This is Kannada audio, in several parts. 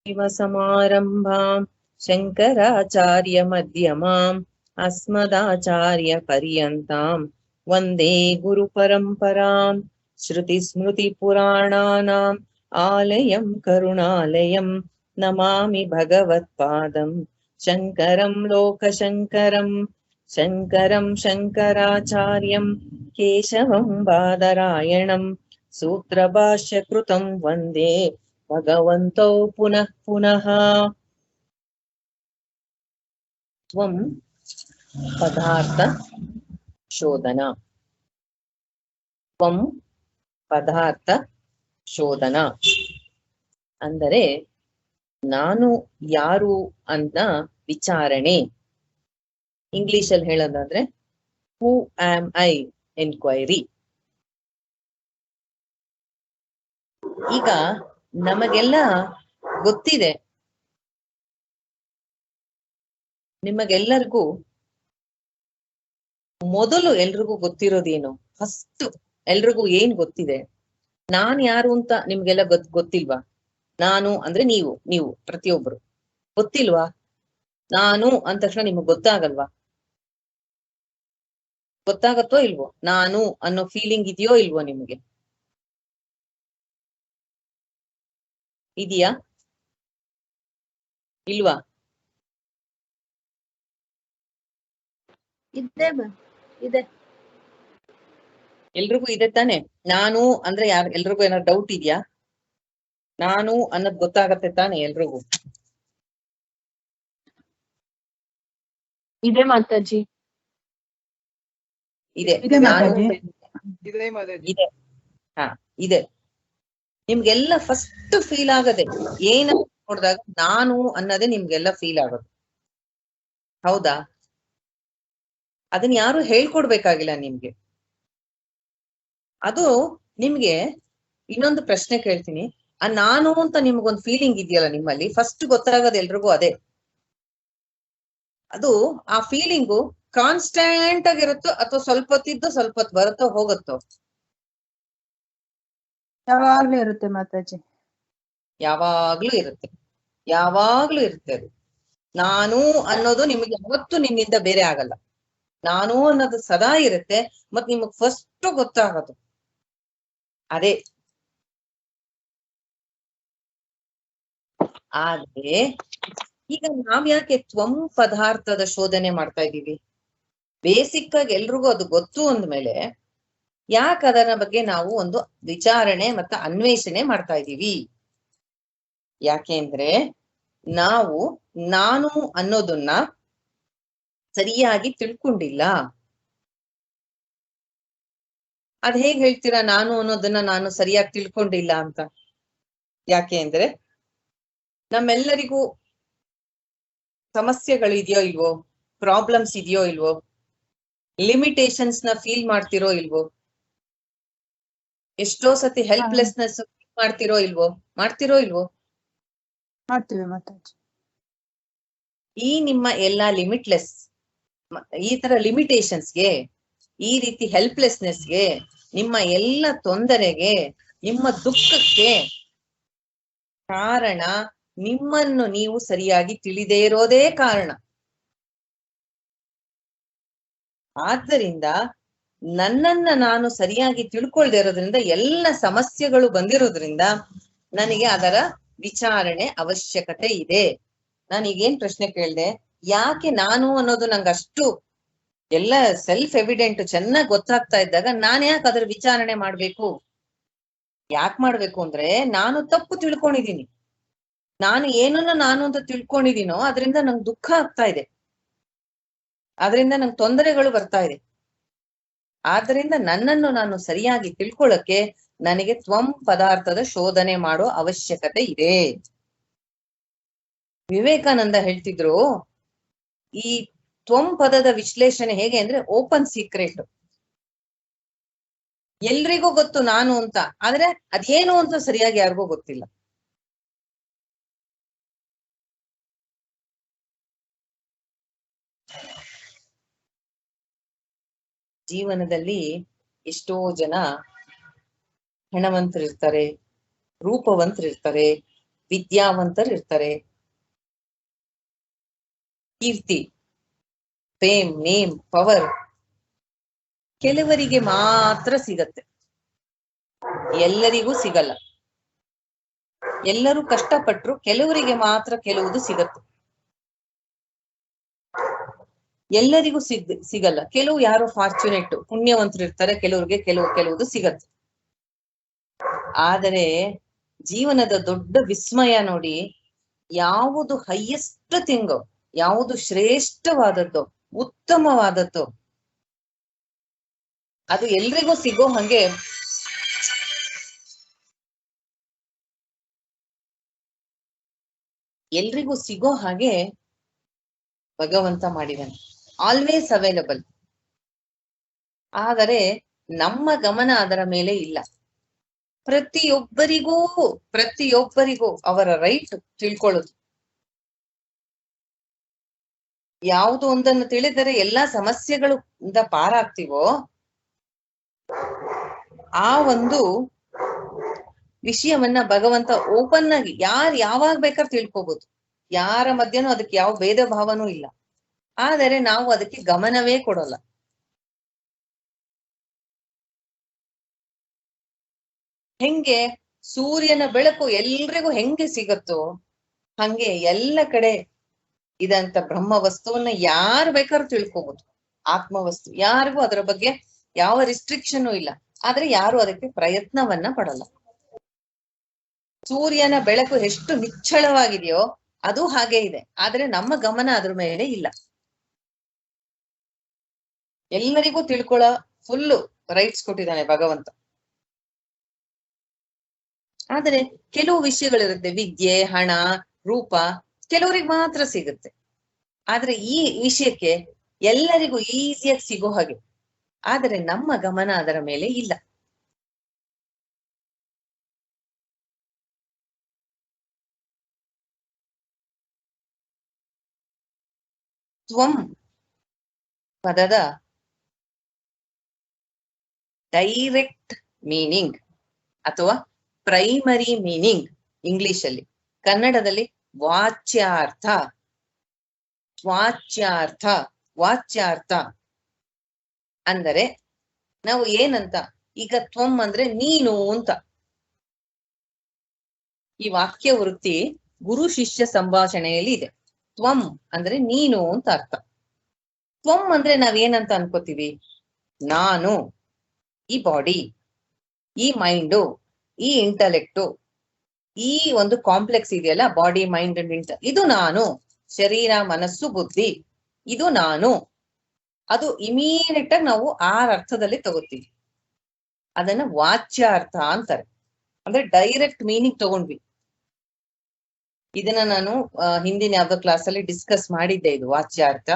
शिवसमारम्भां शङ्कराचार्यमध्यमाम् अस्मदाचार्यपर्यन्तां वन्दे गुरुपरम्पराम् श्रुतिस्मृतिपुराणानाम् आलयं करुणालयं नमामि भगवत्पादं शङ्करं लोकशङ्करं शङ्करं शङ्कराचार्यं केशवं बादरायणं सूत्रभाष्यकृतं वन्दे भगवन्तौ पुनः पुनः। त्वं पदार्थ ಶೋಧನ. ತ್ವಂ ಪದಾರ್ಥ ಶೋಧನ ಅಂದರೆ ನಾನು ಯಾರು ಅಂತ ವಿಚಾರಣೆ. ಇಂಗ್ಲಿಷ್ ಅಲ್ಲಿ ಹೇಳೋದಾದ್ರೆ ಹೂ ಆಮ್ ಐ ಎನ್ಕ್ವೈರಿ. ಈಗ ನಮಗೆಲ್ಲ ಗೊತ್ತಿದೆ, ನಿಮಗೆಲ್ಲರಿಗೂ ಮೊದಲು ಎಲ್ರಿಗೂ ಗೊತ್ತಿರೋದೇನು? ಫಸ್ಟ್ ಎಲ್ರಿಗೂ ಏನ್ ಗೊತ್ತಿದೆ? ನಾನ್ ಯಾರು ಅಂತ ನಿಮ್ಗೆಲ್ಲ ಗೊತ್ತಿಲ್ವಾ? ನಾನು ಅಂದ್ರೆ ನೀವು ಪ್ರತಿಯೊಬ್ರು ಗೊತ್ತಿಲ್ವಾ? ನಾನು ಅಂದ ತಕ್ಷಣ ನಿಮಗ್ ಗೊತ್ತಾಗಲ್ವಾ? ಗೊತ್ತಾಗತ್ತೋ ಇಲ್ವೋ? ನಾನು ಅನ್ನೋ ಫೀಲಿಂಗ್ ಇದೆಯೋ ಇಲ್ವೋ ನಿಮ್ಗೆ? ಇದೆಯಾ ಇಲ್ವಾ? ಇದೆ. ಎಲ್ರಿಗೂ ಇದೆ ತಾನೆ? ನಾನು ಅಂದ್ರೆ ಯಾರು? ಎಲ್ರಿಗೂ ಏನಾದ್ರು ಡೌಟ್ ಇದೆಯಾ? ನಾನು ಅನ್ನೋದ್ ಗೊತ್ತಾಗತ್ತೆ ತಾನೆ ಎಲ್ರಿಗೂ? ಇದೆ ಮಾತಾಜಿ. ಇದೆ. ಇದೆ. ಹಾ, ಇದೆ. ನಿಮ್ಗೆಲ್ಲ ಫಸ್ಟ್ ಫೀಲ್ ಆಗದೆ ಏನ ನೋಡಿದಾಗ ನಾನು ಅನ್ನೋದೇ ನಿಮ್ಗೆಲ್ಲ ಫೀಲ್ ಆಗೋದು. ಹೌದಾ? ಅದನ್ನ ಯಾರು ಹೇಳ್ಕೊಡ್ಬೇಕಾಗಿಲ್ಲ ನಿಮ್ಗೆ. ಅದು ನಿಮ್ಗೆ ಇನ್ನೊಂದು ಪ್ರಶ್ನೆ ಕೇಳ್ತೀನಿ. ಆ ನಾನು ಅಂತ ನಿಮ್ಗೊಂದು ಫೀಲಿಂಗ್ ಇದೆಯಲ್ಲ ನಿಮ್ಮಲ್ಲಿ, ಫಸ್ಟ್ ಗೊತ್ತಾಗೋದು ಎಲ್ರಿಗೂ ಅದೇ. ಅದು ಆ ಫೀಲಿಂಗು ಕಾನ್ಸ್ಟೆಂಟ್ ಆಗಿರುತ್ತೋ ಅಥವಾ ಸ್ವಲ್ಪ ಹೊತ್ತಿದ್ದು ಸ್ವಲ್ಪ ಹೊತ್ತು ಬರುತ್ತೋ ಹೋಗುತ್ತೋ? ಯಾವಾಗ್ಲೂ ಇರುತ್ತೆ ಮಾತಾಜಿ. ಯಾವಾಗ್ಲೂ ಇರುತ್ತೆ. ಯಾವಾಗ್ಲೂ ಇರುತ್ತೆ ಅದು. ನಾನು ಅನ್ನೋದು ನಿಮಗೆ ಯಾವತ್ತೂ ನಿಮ್ಮಿಂದ ಬೇರೆ ಆಗಲ್ಲ. ನಾನು ಅನ್ನೋದು ಸದಾ ಇರುತ್ತೆ. ಮತ್ ನಿಮಗ್ ಫಸ್ಟ್ ಗೊತ್ತಾಗೋದು ಅದೇ. ಆದ್ರೆ ಈಗ ನಾವ್ಯಾಕೆ ತ್ವಂ ಪದಾರ್ಥದ ಶೋಧನೆ ಮಾಡ್ತಾ ಇದ್ದೀವಿ? ಬೇಸಿಕ್ ಆಗಿ ಎಲ್ರಿಗೂ ಅದು ಗೊತ್ತು ಅಂದ್ಮೇಲೆ ಯಾಕೆ ಅದರ ಬಗ್ಗೆ ನಾವು ಒಂದು ವಿಚಾರಣೆ ಮತ್ತು ಅನ್ವೇಷಣೆ ಮಾಡ್ತಾ ಇದ್ದೀವಿ? ಯಾಕೆಂದ್ರೆ ನಾವು ನಾನು ಅನ್ನೋದನ್ನ ಸರಿಯಾಗಿ ತಿಳ್ಕೊಂಡಿಲ್ಲ. ಅದ್ ಹೇಗ್ ಹೇಳ್ತೀರಾ ನಾನು ಅನ್ನೋದನ್ನ ನಾನು ಸರಿಯಾಗಿ ತಿಳ್ಕೊಂಡಿಲ್ಲ ಅಂತ? ಯಾಕೆ ಅಂದ್ರೆ ನಮ್ಮೆಲ್ಲರಿಗೂ ಸಮಸ್ಯೆಗಳು ಇದೆಯೋ ಇಲ್ವೋ? ಪ್ರಾಬ್ಲಮ್ಸ್ ಇದೆಯೋ ಇಲ್ವೋ? ಲಿಮಿಟೇಷನ್ಸ್ ನ ಫೀಲ್ ಮಾಡ್ತಿರೋ ಇಲ್ವೋ? ಎಷ್ಟೋ ಸತಿ ಹೆಲ್ಪ್ಲೆಸ್ನೆಸ್ ಮಾಡ್ತಿರೋ ಇಲ್ವೋ? ಮಾಡ್ತೀವಿ ಮಾತಾಜಿ. ಈ ನಿಮ್ಮ ಎಲ್ಲಾ ಲಿಮಿಟ್ಲೆಸ್, ಈ ತರ ಲಿಮಿಟೇಷನ್ಸ್ಗೆ, ಈ ರೀತಿ ಹೆಲ್ಪ್ಲೆಸ್ನೆಸ್ಗೆ, ನಿಮ್ಮ ಎಲ್ಲ ತೊಂದರೆಗೆ, ನಿಮ್ಮ ದುಃಖಕ್ಕೆ ಕಾರಣ ನಿಮ್ಮನ್ನು ನೀವು ಸರಿಯಾಗಿ ತಿಳಿದೇ ಇರೋದೇ ಕಾರಣ. ಆದ್ದರಿಂದ ನನ್ನನ್ನ ನಾನು ಸರಿಯಾಗಿ ತಿಳ್ಕೊಳ್ದೇ ಇರೋದ್ರಿಂದ ಎಲ್ಲ ಸಮಸ್ಯೆಗಳು ಬಂದಿರೋದ್ರಿಂದ ನನಗೆ ಅದರ ವಿಚಾರಣೆ ಅವಶ್ಯಕತೆ ಇದೆ. ನಾನೀಗೇನ್ ಪ್ರಶ್ನೆ ಕೇಳ್ದೆ? ಯಾಕೆ ನಾನು ಅನ್ನೋದು ನಂಗಷ್ಟು ಎಲ್ಲ ಸೆಲ್ಫ್ ಎವಿಡೆಂಟ್ ಚೆನ್ನಾಗಿ ಗೊತ್ತಾಗ್ತಾ ಇದ್ದಾಗ ನಾನು ಯಾಕೆ ಅದರ ವಿಚಾರಣೆ ಮಾಡ್ಬೇಕು? ಯಾಕೆ ಮಾಡ್ಬೇಕು ಅಂದ್ರೆ ನಾನು ತಪ್ಪು ತಿಳ್ಕೊಂಡಿದೀನಿ. ನಾನು ಏನನ್ನ ನಾನು ಅಂತ ತಿಳ್ಕೊಂಡಿದೀನೋ ಅದರಿಂದ ನಂಗೆ ದುಃಖ ಆಗ್ತಾ ಇದೆ, ಅದರಿಂದ ನಂಗೆ ತೊಂದರೆಗಳು ಬರ್ತಾ ಇದೆ. ಆದ್ರಿಂದ ನನ್ನನ್ನು ನಾನು ಸರಿಯಾಗಿ ತಿಳ್ಕೊಳ್ಳಕ್ಕೆ ನನಗೆ ತ್ವಂ ಪದಾರ್ಥದ ಶೋಧನೆ ಮಾಡೋ ಅವಶ್ಯಕತೆ ಇದೆ. ವಿವೇಕಾನಂದ ಹೇಳ್ತಿದ್ರು, ಈ ತ್ವಂ ಪದದ ವಿಶ್ಲೇಷಣೆ ಹೇಗೆ ಅಂದ್ರೆ ಓಪನ್ ಸೀಕ್ರೆಟ್. ಎಲ್ರಿಗೂ ಗೊತ್ತು ನಾನು ಅಂತ, ಆದ್ರೆ ಅದೇನು ಅಂತ ಸರಿಯಾಗಿ ಯಾರಿಗೂ ಗೊತ್ತಿಲ್ಲ. ಜೀವನದಲ್ಲಿ ಎಷ್ಟೋ ಜನ ಹಣವಂತರಿರ್ತಾರೆ, ರೂಪವಂತರಿರ್ತಾರೆ, ವಿದ್ಯಾವಂತರು ಇರ್ತಾರೆ, ಕೀರ್ತಿ, ಫೇಮ್, ನೇಮ್, ಪವರ್ ಕೆಲವರಿಗೆ ಮಾತ್ರ ಸಿಗತ್ತೆ, ಎಲ್ಲರಿಗೂ ಸಿಗಲ್ಲ. ಎಲ್ಲರೂ ಕಷ್ಟಪಟ್ರು ಕೆಲವರಿಗೆ ಮಾತ್ರ ಕೆಲವುದು ಸಿಗತ್ತೆ, ಎಲ್ಲರಿಗೂ ಸಿಗಲ್ಲ. ಕೆಲವು ಯಾರೋ ಫಾರ್ಚುನೇಟ್ ಪುಣ್ಯವಂತರು ಇರ್ತಾರೆ, ಕೆಲವ್ರಿಗೆ ಕೆಲವುದು ಸಿಗತ್ತೆ. ಆದರೆ ಜೀವನದ ದೊಡ್ಡ ವಿಸ್ಮಯ ನೋಡಿ, ಯಾವುದು ಹೈಯೆಸ್ಟ್ ಥಿಂಗ್, ಯಾವುದು ಶ್ರೇಷ್ಠವಾದದ್ದು, ಉತ್ತಮವಾದದ್ದು, ಅದು ಎಲ್ರಿಗೂ ಸಿಗೋ ಹಂಗೆ ಭಗವಂತ ಮಾಡಿದಾನೆ. Always available. ಆದರೆ ನಮ್ಮ ಗಮನ ಅದರ ಮೇಲೆ ಇಲ್ಲ. ಪ್ರತಿಯೊಬ್ಬರಿಗೂ ಅವರ ರೈಟ್ ತಿಳ್ಕೊಳ್ಳೋದು. ಯಾವುದು ಒಂದನ್ನು ತಿಳಿದರೆ ಎಲ್ಲಾ ಸಮಸ್ಯೆಗಳಿಂದ ಪಾರಾಗ್ತೀವೋ ಆ ಒಂದು ವಿಷಯವನ್ನ ಭಗವಂತ ಓಪನ್ ಆಗಿ ಯಾವಾಗ ಬೇಕಾದ್ರೂ ತಿಳ್ಕೋಬಹುದು. ಯಾರ ಮಧ್ಯನೂ ಅದಕ್ಕೆ ಯಾವ ಭೇದ ಭಾವನೂ ಇಲ್ಲ. ಆದರೆ ನಾವು ಅದಕ್ಕೆ ಗಮನವೇ ಕೊಡಲ್ಲ. ಹೆಂಗೆ ಸೂರ್ಯನ ಬೆಳಕು ಎಲ್ರಿಗೂ ಹೆಂಗೆ ಸಿಗತ್ತೋ ಹಂಗೆ ಎಲ್ಲ ಕಡೆ ಇದಂತ ಬ್ರಹ್ಮ ವಸ್ತುವನ್ನ ಯಾರು ಬೇಕಾದ್ರೂ ತಿಳ್ಕೋಬಹುದು. ಆತ್ಮವಸ್ತು ಯಾರಿಗೂ ಅದರ ಬಗ್ಗೆ ಯಾವ ರಿಸ್ಟ್ರಿಕ್ಷನ್ ಇಲ್ಲ. ಆದ್ರೆ ಯಾರು ಅದಕ್ಕೆ ಪ್ರಯತ್ನವನ್ನ ಪಡಲ್ಲ. ಸೂರ್ಯನ ಬೆಳಕು ಎಷ್ಟು ನಿಚ್ಚಳವಾಗಿದೆಯೋ ಅದು ಹಾಗೆ ಇದೆ, ಆದ್ರೆ ನಮ್ಮ ಗಮನ ಅದ್ರ ಮೇಲೆ ಇಲ್ಲ. ಎಲ್ಲರಿಗೂ ತಿಳ್ಕೊಳ್ಳೋ ಫುಲ್ಲು ರೈಟ್ಸ್ ಕೊಟ್ಟಿದ್ದಾನೆ ಭಗವಂತ. ಆದರೆ ಕೆಲವು ವಿಷಯಗಳಿರುತ್ತೆ, ವಿದ್ಯೆ, ಹಣ, ರೂಪ ಕೆಲವರಿಗೆ ಮಾತ್ರ ಸಿಗುತ್ತೆ. ಆದ್ರೆ ಈ ವಿಷಯಕ್ಕೆ ಎಲ್ಲರಿಗೂ ಈಸಿಯಾಗಿ ಸಿಗೋ ಹಾಗೆ, ಆದರೆ ನಮ್ಮ ಗಮನ ಅದರ ಮೇಲೆ ಇಲ್ಲ. ತ್ವಂ ಪದದ ಡೈರೆಕ್ಟ್ ಮೀನಿಂಗ್ ಅಥವಾ ಪ್ರೈಮರಿ ಮೀನಿಂಗ್ ಇಂಗ್ಲಿಷ್ ಅಲ್ಲಿ, ಕನ್ನಡದಲ್ಲಿ ವಾಚ್ಯಾರ್ಥ. ವಾಚ್ಯಾರ್ಥ ಅಂದರೆ ನಾವು ಏನಂತ, ಈಗ ತ್ವಂ ಅಂದ್ರೆ ನೀನು ಅಂತ. ಈ ವಾಕ್ಯ ವೃತ್ತಿ ಗುರು ಶಿಷ್ಯ ಸಂಭಾಷಣೆಯಲ್ಲಿ ಇದೆ. ತ್ವಂ ಅಂದ್ರೆ ನೀನು ಅಂತ ಅರ್ಥ. ತ್ವಂ ಅಂದ್ರೆ ನಾವೇನಂತ ಅನ್ಕೋತೀವಿ, ನಾನು, ಈ ಬಾಡಿ, ಈ ಮೈಂಡು, ಈ ಇಂಟೆಲೆಕ್ಟು, ಈ ಒಂದು ಕಾಂಪ್ಲೆಕ್ಸ್ ಇದೆಯಲ್ಲ, ಬಾಡಿ, ಮೈಂಡ್ ಅಂಡ್ ಇದು ನಾನು. ಶರೀರ, ಮನಸ್ಸು, ಬುದ್ಧಿ, ಇದು ನಾನು. ಅದು ಇಮಿಡಿಯೇಟ್ ಆಗಿ ನಾವು ಆರ್ ಅರ್ಥದಲ್ಲಿ ತಗೋತೀವಿ. ಅದನ್ನ ವಾಚ್ಯಾರ್ಥ ಅಂತಾರೆ. ಅಂದ್ರೆ ಡೈರೆಕ್ಟ್ ಮೀನಿಂಗ್ ತಗೊಂಡ್ವಿ. ಇದನ್ನ ನಾನು ಹಿಂದಿನ ಯಾವ್ದೋ ಕ್ಲಾಸ್ ಅಲ್ಲಿ ಡಿಸ್ಕಸ್ ಮಾಡಿದ್ದೆ. ಇದು ವಾಚ್ಯಾರ್ಥ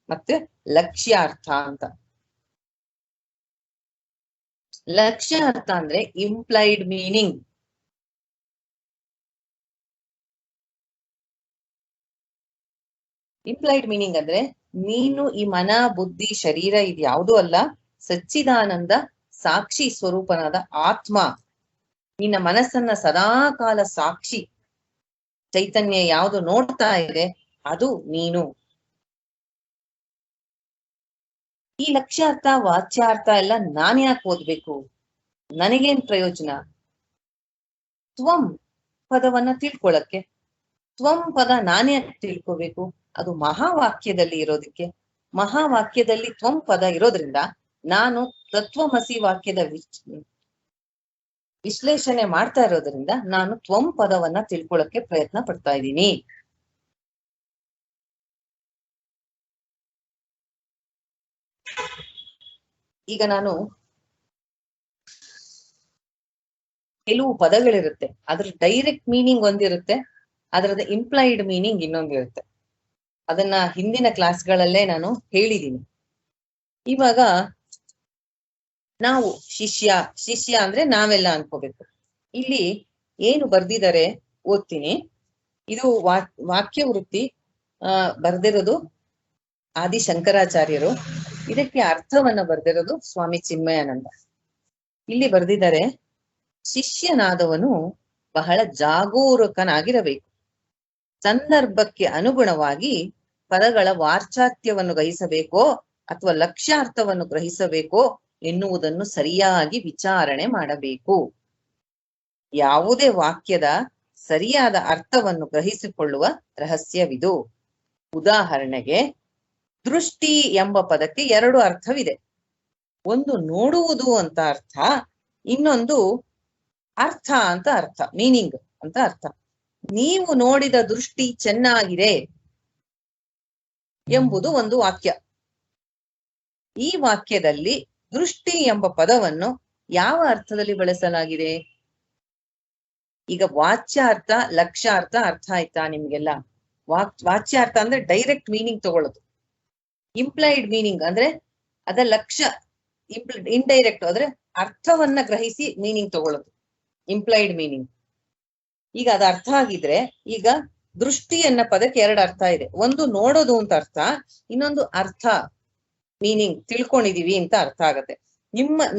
ಮತ್ತೆ ಲಕ್ಷ್ಯಾರ್ಥ ಅಂತ. ಲಕ್ಷ್ಯಾರ್ಥ ಅಂದ್ರೆ ಇಂಪ್ಲೈಡ್ ಮೀನಿಂಗ್. ಇಂಪ್ಲೈಡ್ ಮೀನಿಂಗ್ ಅಂದ್ರೆ ನೀನು ಈ ಮನ, ಬುದ್ಧಿ, ಶರೀರ ಇದು ಯಾವುದೂ ಅಲ್ಲ, ಸಚ್ಚಿದಾನಂದ ಸಾಕ್ಷಿ ಸ್ವರೂಪನಾದ ಆತ್ಮ. ನಿನ್ನ ಮನಸ್ಸನ್ನ ಸದಾಕಾಲ ಸಾಕ್ಷಿ ಚೈತನ್ಯ ಯಾವುದು ನೋಡ್ತಾ ಇದೆ ಅದು ನೀನು. ಈ ಲಕ್ಷ್ಯಾರ್ಥ, ವಾಚ್ಯಾರ್ಥ ಎಲ್ಲ ನಾನ್ ಯಾಕೆ ಓದ್ಬೇಕು, ನನಗೇನ್ ಪ್ರಯೋಜನ? ತ್ವಂ ಪದವನ್ನ ತಿಳ್ಕೊಳಕ್ಕೆ. ತ್ವಂ ಪದ ನಾನೇ ತಿಳ್ಕೋಬೇಕು, ಅದು ಮಹಾವಾಕ್ಯದಲ್ಲಿ ಇರೋದಕ್ಕೆ. ಮಹಾವಾಕ್ಯದಲ್ಲಿ ತ್ವಂ ಪದ ಇರೋದ್ರಿಂದ ನಾನು ತತ್ವಮಸಿ ವಾಕ್ಯದ ವಿಶ್ಲೇಷಣೆ ಮಾಡ್ತಾ ಇರೋದ್ರಿಂದ ನಾನು ತ್ವಂ ಪದವನ್ನ ತಿಳ್ಕೊಳಕ್ಕೆ ಪ್ರಯತ್ನ ಪಡ್ತಾ ಇದ್ದೀನಿ. ಈಗ ನಾನು ಕೆಲವು ಪದಗಳಿರುತ್ತೆ, ಅದ್ರ ಡೈರೆಕ್ಟ್ ಮೀನಿಂಗ್ ಒಂದಿರುತ್ತೆ, ಅದರದ ಇಂಪ್ಲೈಡ್ ಮೀನಿಂಗ್ ಇನ್ನೊಂದಿರುತ್ತೆ. ಅದನ್ನ ಹಿಂದಿನ ಕ್ಲಾಸ್ಗಳಲ್ಲೇ ನಾನು ಹೇಳಿದ್ದೀನಿ. ಇವಾಗ ನಾವು ಶಿಷ್ಯ ಅಂದ್ರೆ ನಾವೆಲ್ಲ ಅನ್ಕೋಬೇಕು. ಇಲ್ಲಿ ಏನು ಬರ್ದಿದ್ದಾರೆ ಓದ್ತೀನಿ. ಇದು ವಾಕ್ಯ ವೃತ್ತಿ ಬರ್ದಿರೋದು ಆದಿ ಶಂಕರಾಚಾರ್ಯರು. ಇದಕ್ಕೆ ಅರ್ಥವನ್ನ ಬರ್ದಿರೋದು ಸ್ವಾಮಿ ಚಿನ್ಮಯಾನಂದ. ಇಲ್ಲಿ ಬರ್ದಿದ್ದಾರೆ, ಶಿಷ್ಯನಾದವನು ಬಹಳ ಜಾಗರೂಕನಾಗಿರಬೇಕು. ಸಂದರ್ಭಕ್ಕೆ ಅನುಗುಣವಾಗಿ ಪದಗಳ ವಾಚ್ಯಾರ್ಥವನ್ನು ಗ್ರಹಿಸಬೇಕೋ ಅಥವಾ ಲಕ್ಷ್ಯಾರ್ಥವನ್ನು ಗ್ರಹಿಸಬೇಕೋ ಎನ್ನುವುದನ್ನು ಸರಿಯಾಗಿ ವಿಚಾರಣೆ ಮಾಡಬೇಕು. ಯಾವುದೇ ವಾಕ್ಯದ ಸರಿಯಾದ ಅರ್ಥವನ್ನು ಗ್ರಹಿಸಿಕೊಳ್ಳುವ ರಹಸ್ಯವಿದು. ಉದಾಹರಣೆಗೆ, ದೃಷ್ಟಿ ಎಂಬ ಪದಕ್ಕೆ ಎರಡು ಅರ್ಥವಿದೆ. ಒಂದು ನೋಡುವುದು ಅಂತ ಅರ್ಥ, ಇನ್ನೊಂದು ಅರ್ಥ ಅಂತ ಅರ್ಥ, ಮೀನಿಂಗ್ ಅಂತ ಅರ್ಥ. ನೀವು ನೋಡಿದ ದೃಷ್ಟಿ ಚೆನ್ನಾಗಿದೆ ಎಂಬುದು ಒಂದು ವಾಕ್ಯ. ಈ ವಾಕ್ಯದಲ್ಲಿ ದೃಷ್ಟಿ ಎಂಬ ಪದವನ್ನು ಯಾವ ಅರ್ಥದಲ್ಲಿ ಬಳಸಲಾಗಿದೆ? ಈಗ ವಾಚ್ಯಾರ್ಥ, ಲಕ್ಷ್ಯಾರ್ಥ ಅರ್ಥ ಆಯ್ತಾ ನಿಮ್ಗೆಲ್ಲ? ವಾಚ್ಯಾರ್ಥ ಅಂದ್ರೆ ಡೈರೆಕ್ಟ್ ಮೀನಿಂಗ್ ತಗೊಳ್ಳೋದು. ಇಂಪ್ಲೈಡ್ ಮೀನಿಂಗ್ ಅಂದ್ರೆ ಅದ ಲಕ್ಷ್ಯ, ಇಂಡೈರೆಕ್ಟ್ ಅಂದ್ರೆ ಅರ್ಥವನ್ನ ಗ್ರಹಿಸಿ ಮೀನಿಂಗ್ ತಗೊಳ್ಳೋದು, ಇಂಪ್ಲೈಡ್ ಮೀನಿಂಗ್. ಈಗ ಅದ ಅರ್ಥ ಆಗಿದ್ರೆ, ಈಗ ದೃಷ್ಟಿ ಎನ್ನ ಪದಕ್ಕೆ ಎರಡು ಅರ್ಥ ಇದೆ. ಒಂದು ನೋಡೋದು ಅಂತ ಅರ್ಥ, ಇನ್ನೊಂದು ಅರ್ಥ, ಮೀನಿಂಗ್, ತಿಳ್ಕೊಂಡಿದೀವಿ ಅಂತ ಅರ್ಥ ಆಗತ್ತೆ.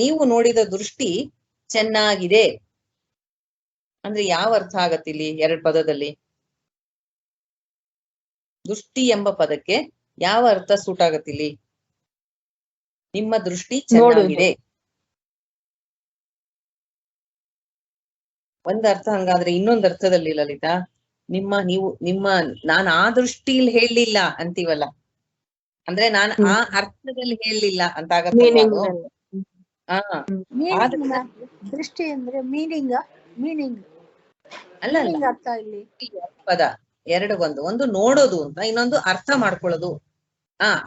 ನೀವು ನೋಡಿದ ದೃಷ್ಟಿ ಚೆನ್ನಾಗಿದೆ ಅಂದ್ರೆ ಯಾವ ಅರ್ಥ ಆಗತ್ತೆ ಇಲ್ಲಿ ಎರಡು ಪದದಲ್ಲಿ? ದೃಷ್ಟಿ ಎಂಬ ಪದಕ್ಕೆ ಯಾವ ಅರ್ಥ ಸೂಟ್ ಆಗತ್ತಿಲ್ಲಿ? ನಿಮ್ಮ ದೃಷ್ಟಿ ಚೆನ್ನಾಗಿದೆ ಒಂದ್ ಅರ್ಥ. ಹಂಗಾದ್ರೆ ಇನ್ನೊಂದ್ ಅರ್ಥದಲ್ಲಿ ಲಲಿತಾ, ನಾನು ಆ ದೃಷ್ಟಿಲಿ ಹೇಳಲಿಲ್ಲ ಅಂತೀವಲ್ಲ, ಅಂದ್ರೆ ನಾನು ಆ ಅರ್ಥದಲ್ಲಿ ಹೇಳಲಿಲ್ಲ ಅಂತ ಆಗತ್ತೆ. ದೃಷ್ಟಿ ಅಂದ್ರೆ ಮೀನಿಂಗ್ ಅಲ್ಲ ಅರ್ಥ ಇಲ್ಲಿ ಪದ ಎರಡು ಒಂದು ನೋಡೋದು ಅಂತ, ಇನ್ನೊಂದು ಅರ್ಥ ಮಾಡ್ಕೊಳ್ಳೋದು.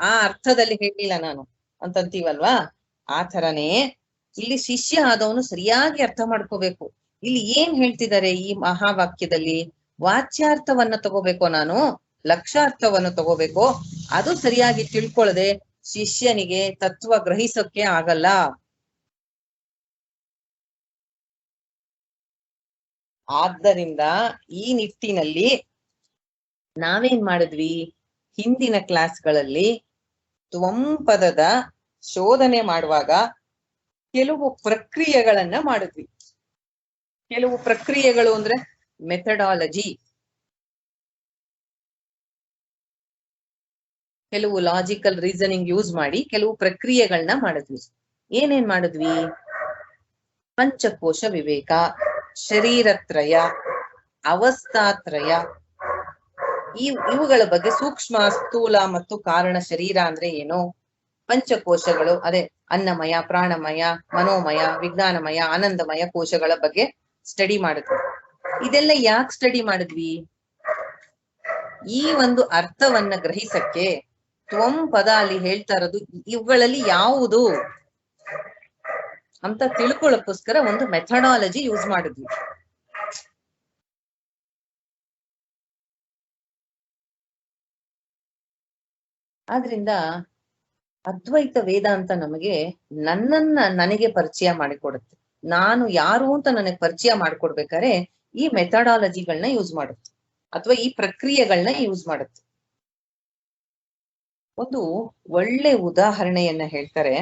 ಆ ಅರ್ಥದಲ್ಲಿ ಹೇಳಿಲ್ಲ ನಾನು ಅಂತಂತೀವಲ್ವಾ? ಆ ಥರನೇ ಇಲ್ಲಿ ಶಿಷ್ಯ ಆದವನು ಸರಿಯಾಗಿ ಅರ್ಥ ಮಾಡ್ಕೋಬೇಕು. ಇಲ್ಲಿ ಏನ್ ಹೇಳ್ತಿದ್ದಾರೆ ಈ ಮಹಾವಾಕ್ಯದಲ್ಲಿ? ವಾಚ್ಯಾರ್ಥವನ್ನ ತಗೋಬೇಕೋ ನಾನು, ಲಕ್ಷ್ಯಾರ್ಥವನ್ನು ತಗೋಬೇಕೋ? ಅದು ಸರಿಯಾಗಿ ತಿಳ್ಕೊಳ್ಳದೆ ಶಿಷ್ಯನಿಗೆ ತತ್ವ ಗ್ರಹಿಸೋಕೆ ಆಗಲ್ಲ. ಆದ್ದರಿಂದ ಈ ನಿಟ್ಟಿನಲ್ಲಿ ನಾವೇನ್ ಮಾಡಿದ್ವಿ, ಹಿಂದಿನ ಕ್ಲಾಸ್ಗಳಲ್ಲಿ ತ್ವಂ ಪದದ ಶೋಧನೆ ಮಾಡುವಾಗ ಕೆಲವು ಪ್ರಕ್ರಿಯೆಗಳನ್ನ ಮಾಡಿದ್ವಿ. ಕೆಲವು ಪ್ರಕ್ರಿಯೆಗಳು ಅಂದ್ರೆ ಮೆಥಡಾಲಜಿ, ಕೆಲವು ಲಾಜಿಕಲ್ ರೀಸನಿಂಗ್ ಯೂಸ್ ಮಾಡಿ ಕೆಲವು ಪ್ರಕ್ರಿಯೆಗಳನ್ನ ಮಾಡಿದ್ವಿ. ಏನೇನ್ ಮಾಡಿದ್ವಿ? ಪಂಚಕೋಶ ವಿವೇಕ, ಶರೀರತ್ರಯ, ಅವಸ್ಥಾತ್ರಯ, ಇವುಗಳ ಬಗ್ಗೆ ಸೂಕ್ಷ್ಮ, ಸ್ಥೂಲ ಮತ್ತು ಕಾರಣ ಶರೀರ ಅಂದ್ರೆ ಏನು, ಪಂಚಕೋಶಗಳು ಅದೇ ಅನ್ನಮಯ, ಪ್ರಾಣಮಯ, ಮನೋಮಯ, ವಿಜ್ಞಾನಮಯ, ಆನಂದಮಯ ಕೋಶಗಳ ಬಗ್ಗೆ ಸ್ಟಡಿ ಮಾಡಿದ್ವಿ. ಇದೆಲ್ಲ ಯಾಕೆ ಸ್ಟಡಿ ಮಾಡಿದ್ವಿ? ಈ ಒಂದು ಅರ್ಥವನ್ನ ಗ್ರಹಿಸಕ್ಕೆ ತ್ವಂ ಪದ ಅಲ್ಲಿ ಹೇಳ್ತಾ ಇರೋದು ಇವುಗಳಲ್ಲಿ ಯಾವುದು ಅಂತ ತಿಳ್ಕೊಳ್ಳೋಕ್ಕೋಸ್ಕರ ಒಂದು ಮೆಥಡಾಲಜಿ ಯೂಸ್ ಮಾಡಿದ್ವಿ. ಆದ್ರಿಂದ ಅದ್ವೈತ ವೇದಾಂತ ನಮಗೆ ನನಗೆ ಪರಿಚಯ ಮಾಡಿಕೊಡುತ್ತೆ. ನಾನು ಯಾರು ಅಂತ ನನಗೆ ಪರಿಚಯ ಮಾಡಿಕೊಡ್ಬೇಕಾದ್ರೆ ಈ ಮೆಥಡಾಲಜಿಗಳನ್ನ ಯೂಸ್ ಮಾಡುತ್ತೆ ಅಥವಾ ಈ ಪ್ರಕ್ರಿಯೆಗಳನ್ನ ಯೂಸ್ ಮಾಡುತ್ತೆ. ಒಂದು ಒಳ್ಳೆ ಉದಾಹರಣೆಯನ್ನ ಹೇಳ್ತಾರೆ.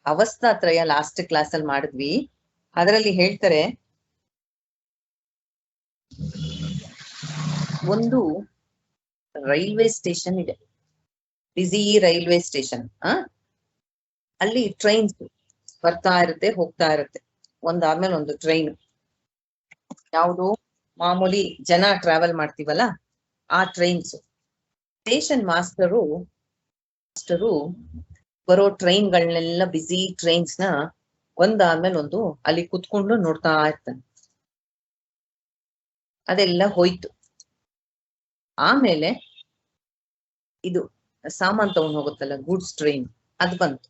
ಅವಸ್ಥಾತ್ರಯ ಲಾಸ್ಟ್ ಕ್ಲಾಸ್ ಅಲ್ಲಿ ಮಾಡಿದ್ವಿ. ಅದರಲ್ಲಿ ಹೇಳ್ತಾರೆ, ಒಂದು ರೈಲ್ವೆ ಸ್ಟೇಷನ್ ಇದೆ, ಬಿಸಿ ರೈಲ್ವೆ ಸ್ಟೇಷನ್. ಅಲ್ಲಿ ಟ್ರೈನ್ಸ್ ಬರ್ತಾ ಇರುತ್ತೆ, ಹೋಗ್ತಾ ಇರುತ್ತೆ, ಒಂದಾದ್ಮೇಲೆ ಒಂದು ಟ್ರೈನ್. ಯಾವುದು ಮಾಮೂಲಿ ಜನ ಟ್ರಾವೆಲ್ ಮಾಡ್ತೀವಲ್ಲ ಆ ಟ್ರೈನ್ಸ್. ಸ್ಟೇಷನ್ ಮಾಸ್ಟರು ಬರೋ ಟ್ರೈನ್ಗಳನ್ನೆಲ್ಲ, ಬಿಸಿ ಟ್ರೈನ್ಸ್ ನ ಒಂದಾದ್ಮೇಲೆ ಒಂದು ಅಲ್ಲಿ ಕುತ್ಕೊಂಡು ನೋಡ್ತಾ ಇರ್ತಾನೆ. ಅದೆಲ್ಲ ಹೋಯ್ತು. ಆಮೇಲೆ ಇದು ಸಾಮಾನ್ ತಗೊಂಡ್ ಹೋಗುತ್ತಲ್ಲ, ಗೂಡ್ಸ್ ಟ್ರೈನ್, ಅದು ಬಂತು.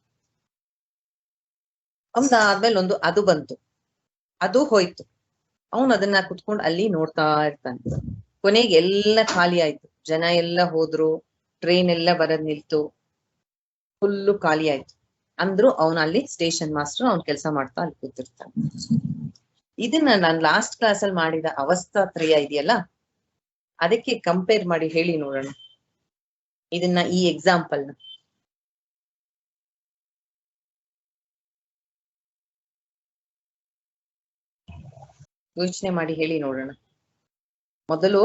ಒಂದಾದ್ಮೇಲೆ ಒಂದು ಅದು ಬಂತು, ಅದು ಹೋಯ್ತು. ಅವನು ಅದನ್ನ ಕುತ್ಕೊಂಡು ಅಲ್ಲಿ ನೋಡ್ತಾ ಇರ್ತಾನೆ. ಕೊನೆಗೆ ಎಲ್ಲ ಖಾಲಿ ಆಯ್ತು, ಜನ ಎಲ್ಲ ಹೋದ್ರು, ಟ್ರೈನ್ ಎಲ್ಲ ಬರದ್ ನಿಲ್ತು, ಫುಲ್ಲು ಖಾಲಿ ಆಯ್ತು. ಅಂದ್ರು ಅವನು ಅಲ್ಲಿ ಸ್ಟೇಷನ್ ಮಾಸ್ಟರ್ ಅವ್ನ ಕೆಲಸ ಮಾಡ್ತಾ ಅಲ್ಲಿ ಕೂತಿರ್ತಾನೆ. ಇದನ್ನ ನಾನು ಲಾಸ್ಟ್ ಕ್ಲಾಸ್ ಅಲ್ಲಿ ಮಾಡಿದ ಅವಸ್ಥಾತ್ರಯ ಇದೆಯಲ್ಲ, ಅದಕ್ಕೆ ಕಂಪೇರ್ ಮಾಡಿ ಹೇಳಿ ನೋಡೋಣ ಇದನ್ನ, ಈ ಎಕ್ಸಾಂಪಲ್ ನ. ಯೋಚನೆ ಮಾಡಿ ಹೇಳಿ ನೋಡೋಣ. ಮೊದಲು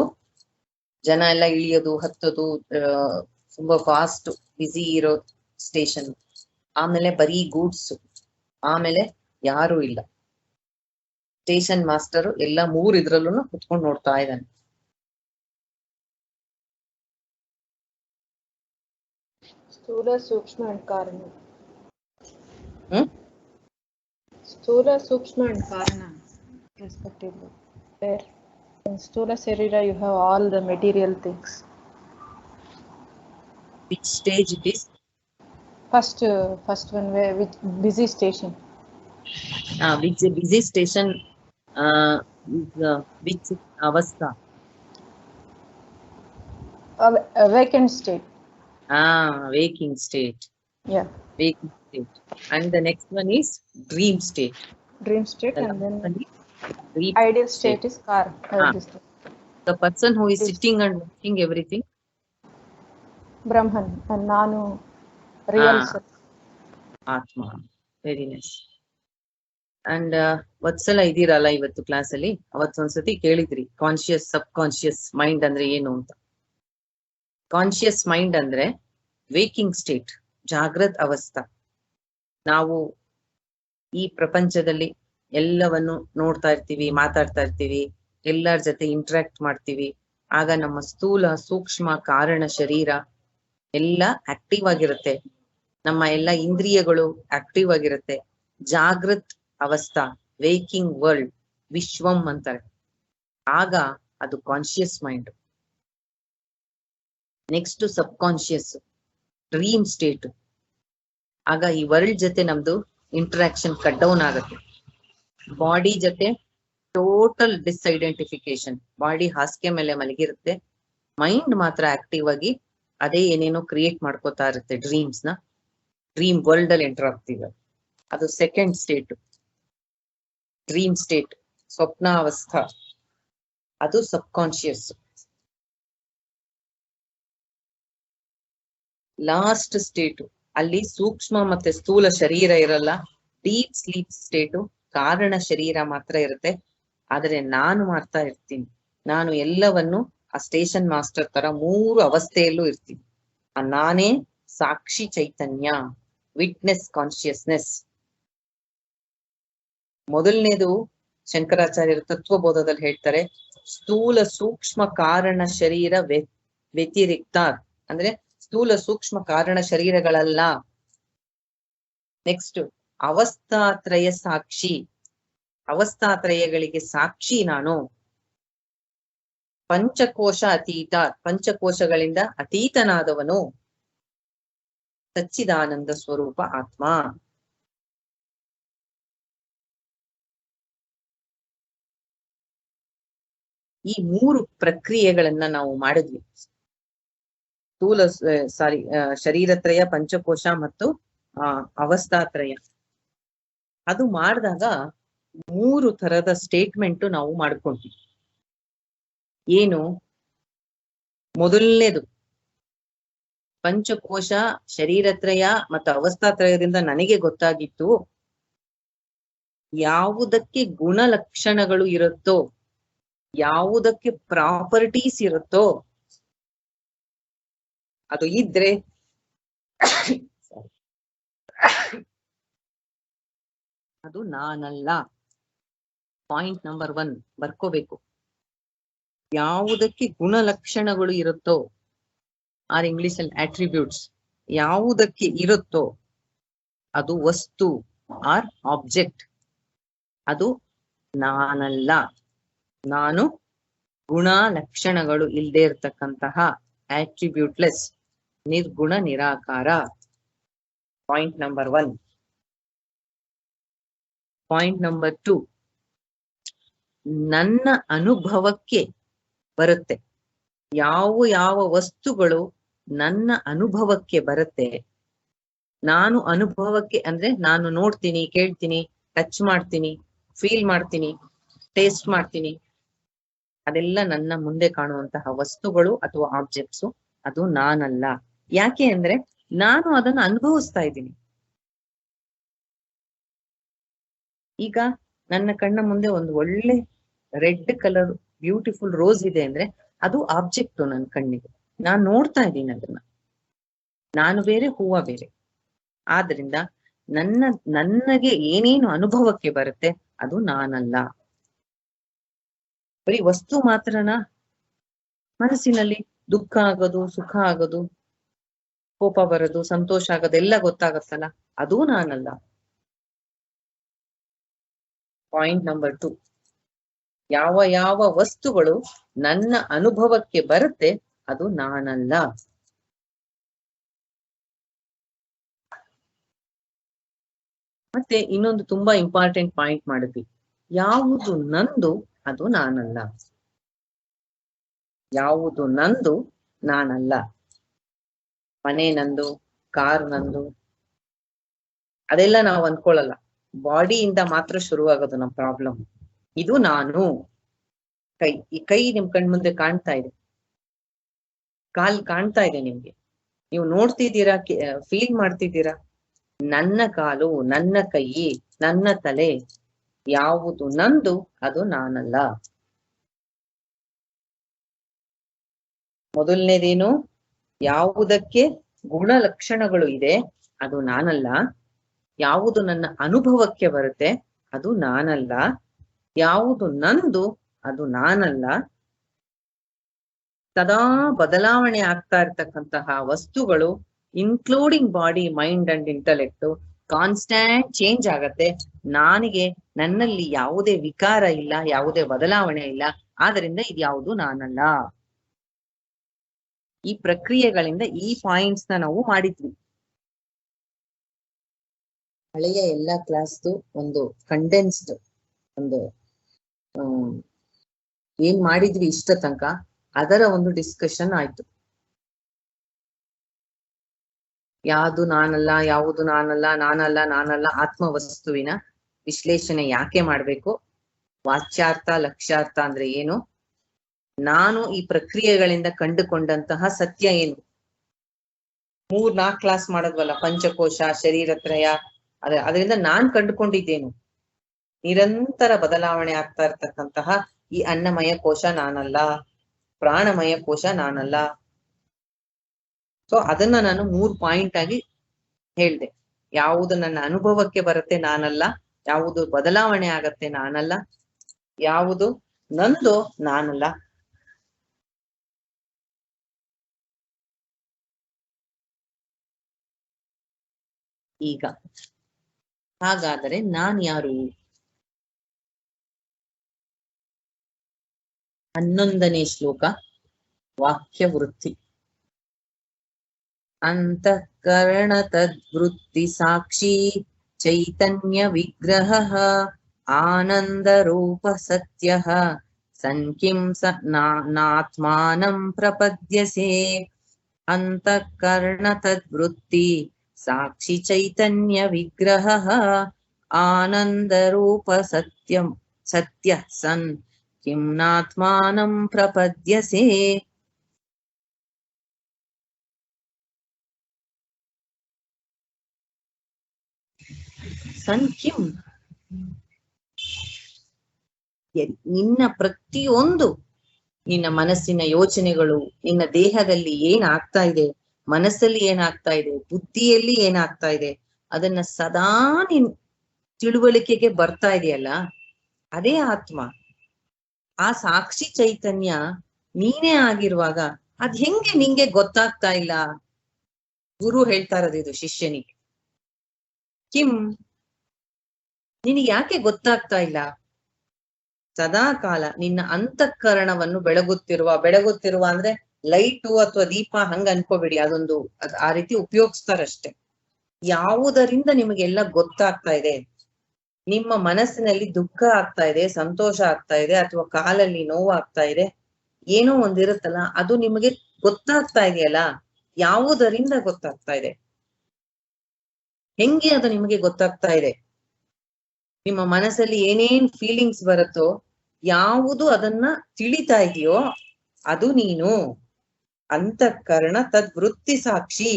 ಜನ ಎಲ್ಲ ಇಳಿಯೋದು ಹತ್ತೋದು, ತುಂಬಾ ಫಾಸ್ಟ್ ಬ್ಯುಸಿ ಇರೋ ಸ್ಟೇಷನ್, ಆಮೇಲೆ ಬರೀ ಗೂಡ್ಸ್, ಆಮೇಲೆ ಯಾರು ಇಲ್ಲ. ಸ್ಟೇಷನ್ ಮಾಸ್ಟರ್ ಎಲ್ಲ 3 ಇದ್ರಲ್ಲೂ ಕುತ್ಕೊಂಡು ನೋಡ್ತಾ ಇದ್ದಾನೆ. ಸ್ಥೂಲ ಸೂಕ್ಷ್ಮ and ಕಾರಣ. ಸ್ಥೂಲ ಸೂಕ್ಷ್ಮ and ಕಾರಣ respectively. Where in ಸ್ಥೂಲ ಶರೀರ you have all the material things. Which stage it is? First one, where which busy station. Which busy station is which avastha? Vacant state. Waking state. Yeah. Waking state. And the next one is dream state. Dream state. The And then dream ideal state is karma. The person who is sitting and watching everything. Brahman and Nanu, real self. Atma. Very nice. And Vatsala ಇದ್ದೀರಲ್ಲ ಇವತ್ತು ಕ್ಲಾಸ್ ಅಲ್ಲಿ, ಅವತ್ತೊಂದ್ಸತಿ ಕೇಳಿದ್ರಿ ಕಾನ್ಶಿಯಸ್ ಸಬ್ ಕಾನ್ಶಿಯಸ್ ಮೈಂಡ್ ಅಂದ್ರೆ ಏನು ಅಂತ. ಕಾನ್ಶಿಯಸ್ ಮೈಂಡ್ ಅಂದ್ರೆ ವೇಕಿಂಗ್ ಸ್ಟೇಟ್, ಜಾಗೃತ್ ಅವಸ್ಥಾ. ನಾವು ಈ ಪ್ರಪಂಚದಲ್ಲಿ ಎಲ್ಲವನ್ನು ನೋಡ್ತಾ ಇರ್ತೀವಿ, ಮಾತಾಡ್ತಾ ಇರ್ತೀವಿ, ಎಲ್ಲರ ಜೊತೆ ಇಂಟ್ರಾಕ್ಟ್ ಮಾಡ್ತೀವಿ. ಆಗ ನಮ್ಮ ಸ್ಥೂಲ ಸೂಕ್ಷ್ಮ ಕಾರಣ ಶರೀರ ಎಲ್ಲ ಆಕ್ಟಿವ್ ಆಗಿರುತ್ತೆ, ನಮ್ಮ ಎಲ್ಲ ಇಂದ್ರಿಯಗಳು ಆಕ್ಟಿವ್ ಆಗಿರುತ್ತೆ. ಜಾಗೃತ್ ಅವಸ್ಥಾ, ವೇಕಿಂಗ್ ವರ್ಲ್ಡ್, ವಿಶ್ವಂ ಅಂತಾರೆ. ಆಗ ಅದು ಕಾನ್ಶಿಯಸ್ ಮೈಂಡ್. ನೆಕ್ಸ್ಟ್ ಸಬ್ ಕಾನ್ಶಿಯಸ್, ಡ್ರೀಮ್ ಸ್ಟೇಟ್. ಆಗ ಈ ವರ್ಲ್ಡ್ ಜೊತೆ ನಮ್ದು ಇಂಟರಾಕ್ಷನ್ ಕಟ್ ಡೌನ್ ಆಗುತ್ತೆ. ಬಾಡಿ ಜೊತೆ ಟೋಟಲ್ ಡಿಸ್ಐಡೆಂಟಿಫಿಕೇಶನ್. ಬಾಡಿ ಹಾಸಿಗೆ ಮೇಲೆ ಮಲಗಿರುತ್ತೆ, ಮೈಂಡ್ ಮಾತ್ರ ಆಕ್ಟಿವ್ ಆಗಿ ಅದೇ ಏನೇನೋ ಕ್ರಿಯೇಟ್ ಮಾಡ್ಕೋತಾ ಇರುತ್ತೆ. ಡ್ರೀಮ್ಸ್ ನ ಡ್ರೀಮ್ ವರ್ಲ್ಡ್ ಅಲ್ಲಿ ಎಂಟರ್ ಆಗ್ತೀವಿ. ಅದು ಸೆಕೆಂಡ್ ಸ್ಟೇಟ್, ಡ್ರೀಮ್ ಸ್ಟೇಟ್, ಸ್ವಪ್ನಾವಸ್ಥಾ. ಅದು ಸಬ್ ಕಾನ್ಶಿಯಸ್. ಲಾಸ್ಟ್ ಸ್ಟೇಟ್, ಅಲ್ಲಿ ಸೂಕ್ಷ್ಮ ಮತ್ತೆ ಸ್ಥೂಲ ಶರೀರ ಇರಲ್ಲ, ಡೀಪ್ ಸ್ಲೀಪ್ ಸ್ಟೇಟು, ಕಾರಣ ಶರೀರ ಮಾತ್ರ ಇರುತ್ತೆ. ಆದ್ರೆ ನಾನು ಮಾಡ್ತಾ ಇರ್ತೀನಿ, ನಾನು ಎಲ್ಲವನ್ನು ಆ ಸ್ಟೇಷನ್ ಮಾಸ್ಟರ್ ತರ 3 ಅವಸ್ಥೆಯಲ್ಲೂ ಇರ್ತೀನಿ. ನಾನೇ ಸಾಕ್ಷಿ ಚೈತನ್ಯ, ವಿಟ್ನೆಸ್ ಕಾನ್ಶಿಯಸ್ನೆಸ್. ಮೊದಲನೇದು ಶಂಕರಾಚಾರ್ಯರು ತತ್ವಬೋಧದಲ್ಲಿ ಹೇಳ್ತಾರೆ, ಸ್ಥೂಲ ಸೂಕ್ಷ್ಮ ಕಾರಣ ಶರೀರ ವ್ಯತಿರಿಕ್ತ, ಅಂದ್ರೆ ಸ್ಥೂಲ ಸೂಕ್ಷ್ಮ ಕಾರಣ ಶರೀರಗಳಲ್ಲ. ನೆಕ್ಸ್ಟ್ ಅವಸ್ಥಾತ್ರಯ ಸಾಕ್ಷಿ, ಅವಸ್ಥಾತ್ರಯಗಳಿಗೆ ಸಾಕ್ಷಿ ನಾನು. ಪಂಚಕೋಶ ಅತೀತ, ಪಂಚಕೋಶಗಳಿಂದ ಅತೀತನಾದವನು, ಸಚ್ಚಿದಾನಂದ ಸ್ವರೂಪ ಆತ್ಮ. ಈ 3 ಪ್ರಕ್ರಿಯೆಗಳನ್ನ ನಾವು ಮಾಡಿದ್ವಿ. ಸ್ಥೂಲ ಶರೀರತ್ರಯ, ಪಂಚಕೋಶ ಮತ್ತು ಅವಸ್ಥಾತ್ರಯ. ಅದು ಮಾಡಿದಾಗ 3 ತರದ ಸ್ಟೇಟ್ಮೆಂಟ್ ನಾವು ಮಾಡ್ಕೊಂಡ್ವಿ. ಏನು? ಮೊದಲನೇದು ಪಂಚಕೋಶ, ಶರೀರತ್ರಯ ಮತ್ತು ಅವಸ್ಥಾತ್ರಯದಿಂದ ನನಗೆ ಗೊತ್ತಾಗಿತ್ತು, ಯಾವುದಕ್ಕೆ ಗುಣಲಕ್ಷಣಗಳು ಇರುತ್ತೋ, ಯಾವುದಕ್ಕೆ ಪ್ರಾಪರ್ಟೀಸ್ ಇರುತ್ತೋ ಅದು ಇದ್ರೆ ಅದು ನಾನಲ್ಲ. Point number 1 ಬರ್ಕೋಬೇಕು. ಯಾವುದಕ್ಕೆ ಗುಣಲಕ್ಷಣಗಳು ಇರುತ್ತೋ, ಆರ್ ಇಂಗ್ಲಿಷ್ ಅಲ್ಲಿ ಆಟ್ರಿಬ್ಯೂಟ್ಸ್, ಯಾವುದಕ್ಕೆ ಇರುತ್ತೋ ಅದು ವಸ್ತು ಆರ್ ಆಬ್ಜೆಕ್ಟ್, ಅದು ನಾನಲ್ಲ. ನಾನು ಗುಣ ಲಕ್ಷಣಗಳು ಇಲ್ಲದೆ ಇರ್ತಕ್ಕಂತಹ ಆಟ್ರಿಬ್ಯೂಟ್ಲೆಸ್, ನಿರ್ಗುಣ ನಿರಾಕಾರ. Point number 1. ಪಾಯಿಂಟ್ ನಂಬರ್ 2, ನನ್ನ ಅನುಭವಕ್ಕೆ ಬರುತ್ತೆ. ಯಾವ ವಸ್ತುಗಳು ನನ್ನ ಅನುಭವಕ್ಕೆ ಬರುತ್ತೆ, ನಾನು ಅನುಭವಕ್ಕೆ ಅಂದ್ರೆ ನಾನು ನೋಡ್ತೀನಿ, ಕೇಳ್ತೀನಿ, ಟಚ್ ಮಾಡ್ತೀನಿ, ಫೀಲ್ ಮಾಡ್ತೀನಿ, ಟೇಸ್ಟ್ ಮಾಡ್ತೀನಿ, ಅದೆಲ್ಲ ನನ್ನ ಮುಂದೆ ಕಾಣುವಂತಹ ವಸ್ತುಗಳು ಅಥವಾ ಆಬ್ಜೆಕ್ಟ್ಸು, ಅದು ನಾನಲ್ಲ. ಯಾಕೆ ಅಂದ್ರೆ ನಾನು ಅದನ್ನು ಅನುಭವಿಸ್ತಾ ಇದ್ದೀನಿ. ಈಗ ನನ್ನ ಕಣ್ಣ ಮುಂದೆ ಒಂದು ಒಳ್ಳೆ ರೆಡ್ ಕಲರ್ ಬ್ಯೂಟಿಫುಲ್ ರೋಸ್ ಇದೆ ಅಂದ್ರೆ ಅದು ಆಬ್ಜೆಕ್ಟ್ ನನ್ನ ಕಣ್ಣಿಗೆ, ನಾನ್ ನೋಡ್ತಾ ಇದ್ದೀನಿ ಅದನ್ನ. ನಾನು ಬೇರೆ, ಹೂವ ಬೇರೆ. ಆದ್ರಿಂದ ನನಗೆ ಏನೇನು ಅನುಭವಕ್ಕೆ ಬರುತ್ತೆ ಅದು ನಾನಲ್ಲ. ಬರೀ ವಸ್ತು ಮಾತ್ರನಾ? ಮನಸ್ಸಿನಲ್ಲಿ ದುಃಖ ಆಗೋದು, ಸುಖ ಆಗೋದು, ಕೋಪ ಬರೋದು, ಸಂತೋಷ ಆಗೋದು ಎಲ್ಲ ಗೊತ್ತಾಗತ್ತಲ್ಲ, ಅದೂ ನಾನಲ್ಲ. ಪಾಯಿಂಟ್ ನಂಬರ್ 2, ಯಾವ ಯಾವ ವಸ್ತುಗಳು ನನ್ನ ಅನುಭವಕ್ಕೆ ಬರುತ್ತೆ ಅದು ನಾನಲ್ಲ. ಮತ್ತೆ ಇನ್ನೊಂದು ತುಂಬಾ ಇಂಪಾರ್ಟೆಂಟ್ ಪಾಯಿಂಟ್ ಮಾಡಿದ್ವಿ, ಯಾವುದು ನಂದು ಅದು ನಾನಲ್ಲ. ಯಾವುದು ನಂದು ನಾನಲ್ಲ. ಮನೆ ನಂದು, ಕಾರ್ ನಂದು, ಅದೆಲ್ಲ ನಾವು ಅನ್ಕೊಳ್ಳಲ್ಲ. ಬಾಡಿಯಿಂದ ಮಾತ್ರ ಶುರುವಾಗೋದು ನಮ್ಮ ಪ್ರಾಬ್ಲಮ್. ಇದು ನಾನು. ಈ ಕೈ ನಿಮ್ ಕಣ್ ಮುಂದೆ ಕಾಣ್ತಾ ಇದೆ, ಕಾಲ್ ಕಾಣ್ತಾ ಇದೆ ನಿಮ್ಗೆ, ನೀವು ನೋಡ್ತಿದ್ದೀರಾ, ಫೀಲ್ ಮಾಡ್ತಿದ್ದೀರಾ. ನನ್ನ ಕಾಲು, ನನ್ನ ಕೈ, ನನ್ನ ತಲೆ, ಯಾವುದು ನಂದು ಅದು ನಾನಲ್ಲ. ಮೊದಲನೇದೇನು? ಯಾವುದಕ್ಕೆ ಗುಣಲಕ್ಷಣಗಳು ಇದೆ ಅದು ನಾನಲ್ಲ. ಯಾವುದು ನನ್ನ ಅನುಭವಕ್ಕೆ ಬರುತ್ತೆ ಅದು ನಾನಲ್ಲ. ಯಾವುದು ನಂದು ಅದು ನಾನಲ್ಲ. ಸದಾ ಬದಲಾವಣೆ ಆಗ್ತಾ ಇರ್ತಕ್ಕಂತಹ ವಸ್ತುಗಳು, including body, mind and intellect, constant change ಆಗತ್ತೆ. ನನ್ನಲ್ಲಿ ಯಾವುದೇ ವಿಕಾರ ಇಲ್ಲ, ಯಾವುದೇ ಬದಲಾವಣೆ ಇಲ್ಲ. ಆದ್ರಿಂದ ಇದ್ಯಾವುದು ನಾನಲ್ಲ. ಈ ಪ್ರಕ್ರಿಯೆಗಳಿಂದ ಈ ಪಾಯಿಂಟ್ಸ್ ನಾವು ಮಾಡಿದ್ವಿ. ಹಳೆಯ ಎಲ್ಲಾ ಕ್ಲಾಸ್ದು ಒಂದು ಕಂಡೆನ್ಸ್ಡ್ ಒಂದು ಏನ್ ಮಾಡಿದ್ವಿ ಇಷ್ಟ ತನಕ, ಅದರ ಒಂದು ಡಿಸ್ಕಷನ್ ಆಯ್ತು. ಯಾವುದು ನಾನಲ್ಲ, ಯಾವುದು ನಾನಲ್ಲ, ನಾನಲ್ಲ ಆತ್ಮವಸ್ತುವಿನ ವಿಶ್ಲೇಷಣೆ ಯಾಕೆ ಮಾಡ್ಬೇಕು, ವಾಚ್ಯಾರ್ಥ ಲಕ್ಷ್ಯಾರ್ಥ ಅಂದ್ರೆ ಏನು, ನಾನು ಈ ಪ್ರಕ್ರಿಯೆಗಳಿಂದ ಕಂಡುಕೊಂಡಂತಹ ಸತ್ಯ ಏನು. 3-4 ಕ್ಲಾಸ್ ಮಾಡೋದ್ವಲ್ಲ, ಪಂಚಕೋಶ, ಶರೀರತ್ರಯ, ಅದರಿಂದ ನಾನ್ ಕಂಡುಕೊಂಡಿದ್ದೇನು. ನಿರಂತರ ಬದಲಾವಣೆ ಆಗ್ತಾ ಇರ್ತಕ್ಕಂತಹ ಈ ಅನ್ನಮಯ ಕೋಶ ನಾನಲ್ಲ, ಪ್ರಾಣಮಯ ಕೋಶ ನಾನಲ್ಲ. ಸೊ ಅದನ್ನ ನಾನು 3 ಪಾಯಿಂಟ್ ಆಗಿ ಹೇಳ್ದೆ. ಯಾವುದು ನನ್ನ ಅನುಭವಕ್ಕೆ ಬರುತ್ತೆ ನಾನಲ್ಲ, ಯಾವುದು ಬದಲಾವಣೆ ಆಗತ್ತೆ ನಾನಲ್ಲ, ಯಾವುದು ನಂದು ನಾನಲ್ಲ. ಈಗ ಹಾಗಾದರೆ ನಾನ್ ಯಾರು? 11ನೇ ಶ್ಲೋಕ, ವಾಕ್ಯ ವೃತ್ತಿ. ಅಂತಃಕರಣ ತದ್ವೃತ್ತಿ ಸಾಕ್ಷಿ ಚೈತನ್ಯ ವಿಗ್ರಹ ಆನಂದ ರೂಪ ಸತ್ಯ ಸಂಕಿಂ ನಾತ್ಮಾನಂ ಪ್ರಪದ್ಯಸೆ. ಅಂತಃಕರಣ ತದ್ವೃತ್ತಿ ಸಾಕ್ಷಿ ಚೈತನ್ಯ ವಿಗ್ರಹ ಆನಂದ ರೂಪ ಸತ್ಯ ಸನ್ ಕಿಂ ನಾತ್ಮಾನಂ ಪ್ರಪದ್ಯಸೆ. ಸಂಖ್ಯಂ, ನಿನ್ನ ಪ್ರತಿಯೊಂದು, ನಿನ್ನ ಮನಸ್ಸಿನ ಯೋಚನೆಗಳು, ನಿನ್ನ ದೇಹದಲ್ಲಿ ಏನಾಗ್ತಾ ಇದೆ, ಮನಸ್ಸಲ್ಲಿ ಏನಾಗ್ತಾ ಇದೆ, ಬುದ್ಧಿಯಲ್ಲಿ ಏನಾಗ್ತಾ ಇದೆ, ಅದನ್ನ ಸದಾ ನಿನ್ ತಿಳುವಳಿಕೆಗೆ ಬರ್ತಾ ಇದೆಯಲ್ಲ, ಅದೇ ಆತ್ಮ. ಆ ಸಾಕ್ಷಿ ಚೈತನ್ಯ ನೀನೇ ಆಗಿರುವಾಗ ಅದ್ ಹೆಂಗೆ ನಿಂಗೆ ಗೊತ್ತಾಗ್ತಾ ಇಲ್ಲ? ಗುರು ಹೇಳ್ತಾ ಇರೋದು ಇದು ಶಿಷ್ಯನಿಗೆ. ಕಿಂ, ನಿನಗೆ ಯಾಕೆ ಗೊತ್ತಾಗ್ತಾ ಇಲ್ಲ? ಸದಾ ಕಾಲ ನಿನ್ನ ಅಂತಃಕರಣವನ್ನು ಬೆಳಗುತ್ತಿರುವ ಅಂದ್ರೆ ಲೈಟು ಅಥವಾ ದೀಪ ಹಂಗ ಅನ್ಕೋಬೇಡಿ, ಅದೊಂದು ಆ ರೀತಿ ಉಪಯೋಗಿಸ್ತಾರಷ್ಟೆ. ಯಾವುದರಿಂದ ನಿಮಗೆಲ್ಲ ಗೊತ್ತಾಗ್ತಾ ಇದೆ? ನಿಮ್ಮ ಮನಸ್ಸಿನಲ್ಲಿ ದುಃಖ ಆಗ್ತಾ ಇದೆ, ಸಂತೋಷ ಆಗ್ತಾ ಇದೆ, ಅಥವಾ ಕಾಲಲ್ಲಿ ನೋವಾಗ್ತಾ ಇದೆ, ಏನೋ ಒಂದಿರುತ್ತಲ್ಲ, ಅದು ನಿಮಗೆ ಗೊತ್ತಾಗ್ತಾ ಇದೆಯಲ್ಲ, ಯಾವುದರಿಂದ ಗೊತ್ತಾಗ್ತಾ ಇದೆ? ಹೆಂಗೆ ಅದು ನಿಮಗೆ ಗೊತ್ತಾಗ್ತಾ ಇದೆ? ನಿಮ್ಮ ಮನಸ್ಸಲ್ಲಿ ಏನೇನ್ ಫೀಲಿಂಗ್ಸ್ ಬರುತ್ತೋ, ಯಾವುದು ಅದನ್ನ ತಿಳಿತಾ ಇದೆಯೋ ಅದು ನೀನು. ಅಂತಃಕರಣ ತದ್ವೃತ್ತಿ ಸಾಕ್ಷಿ.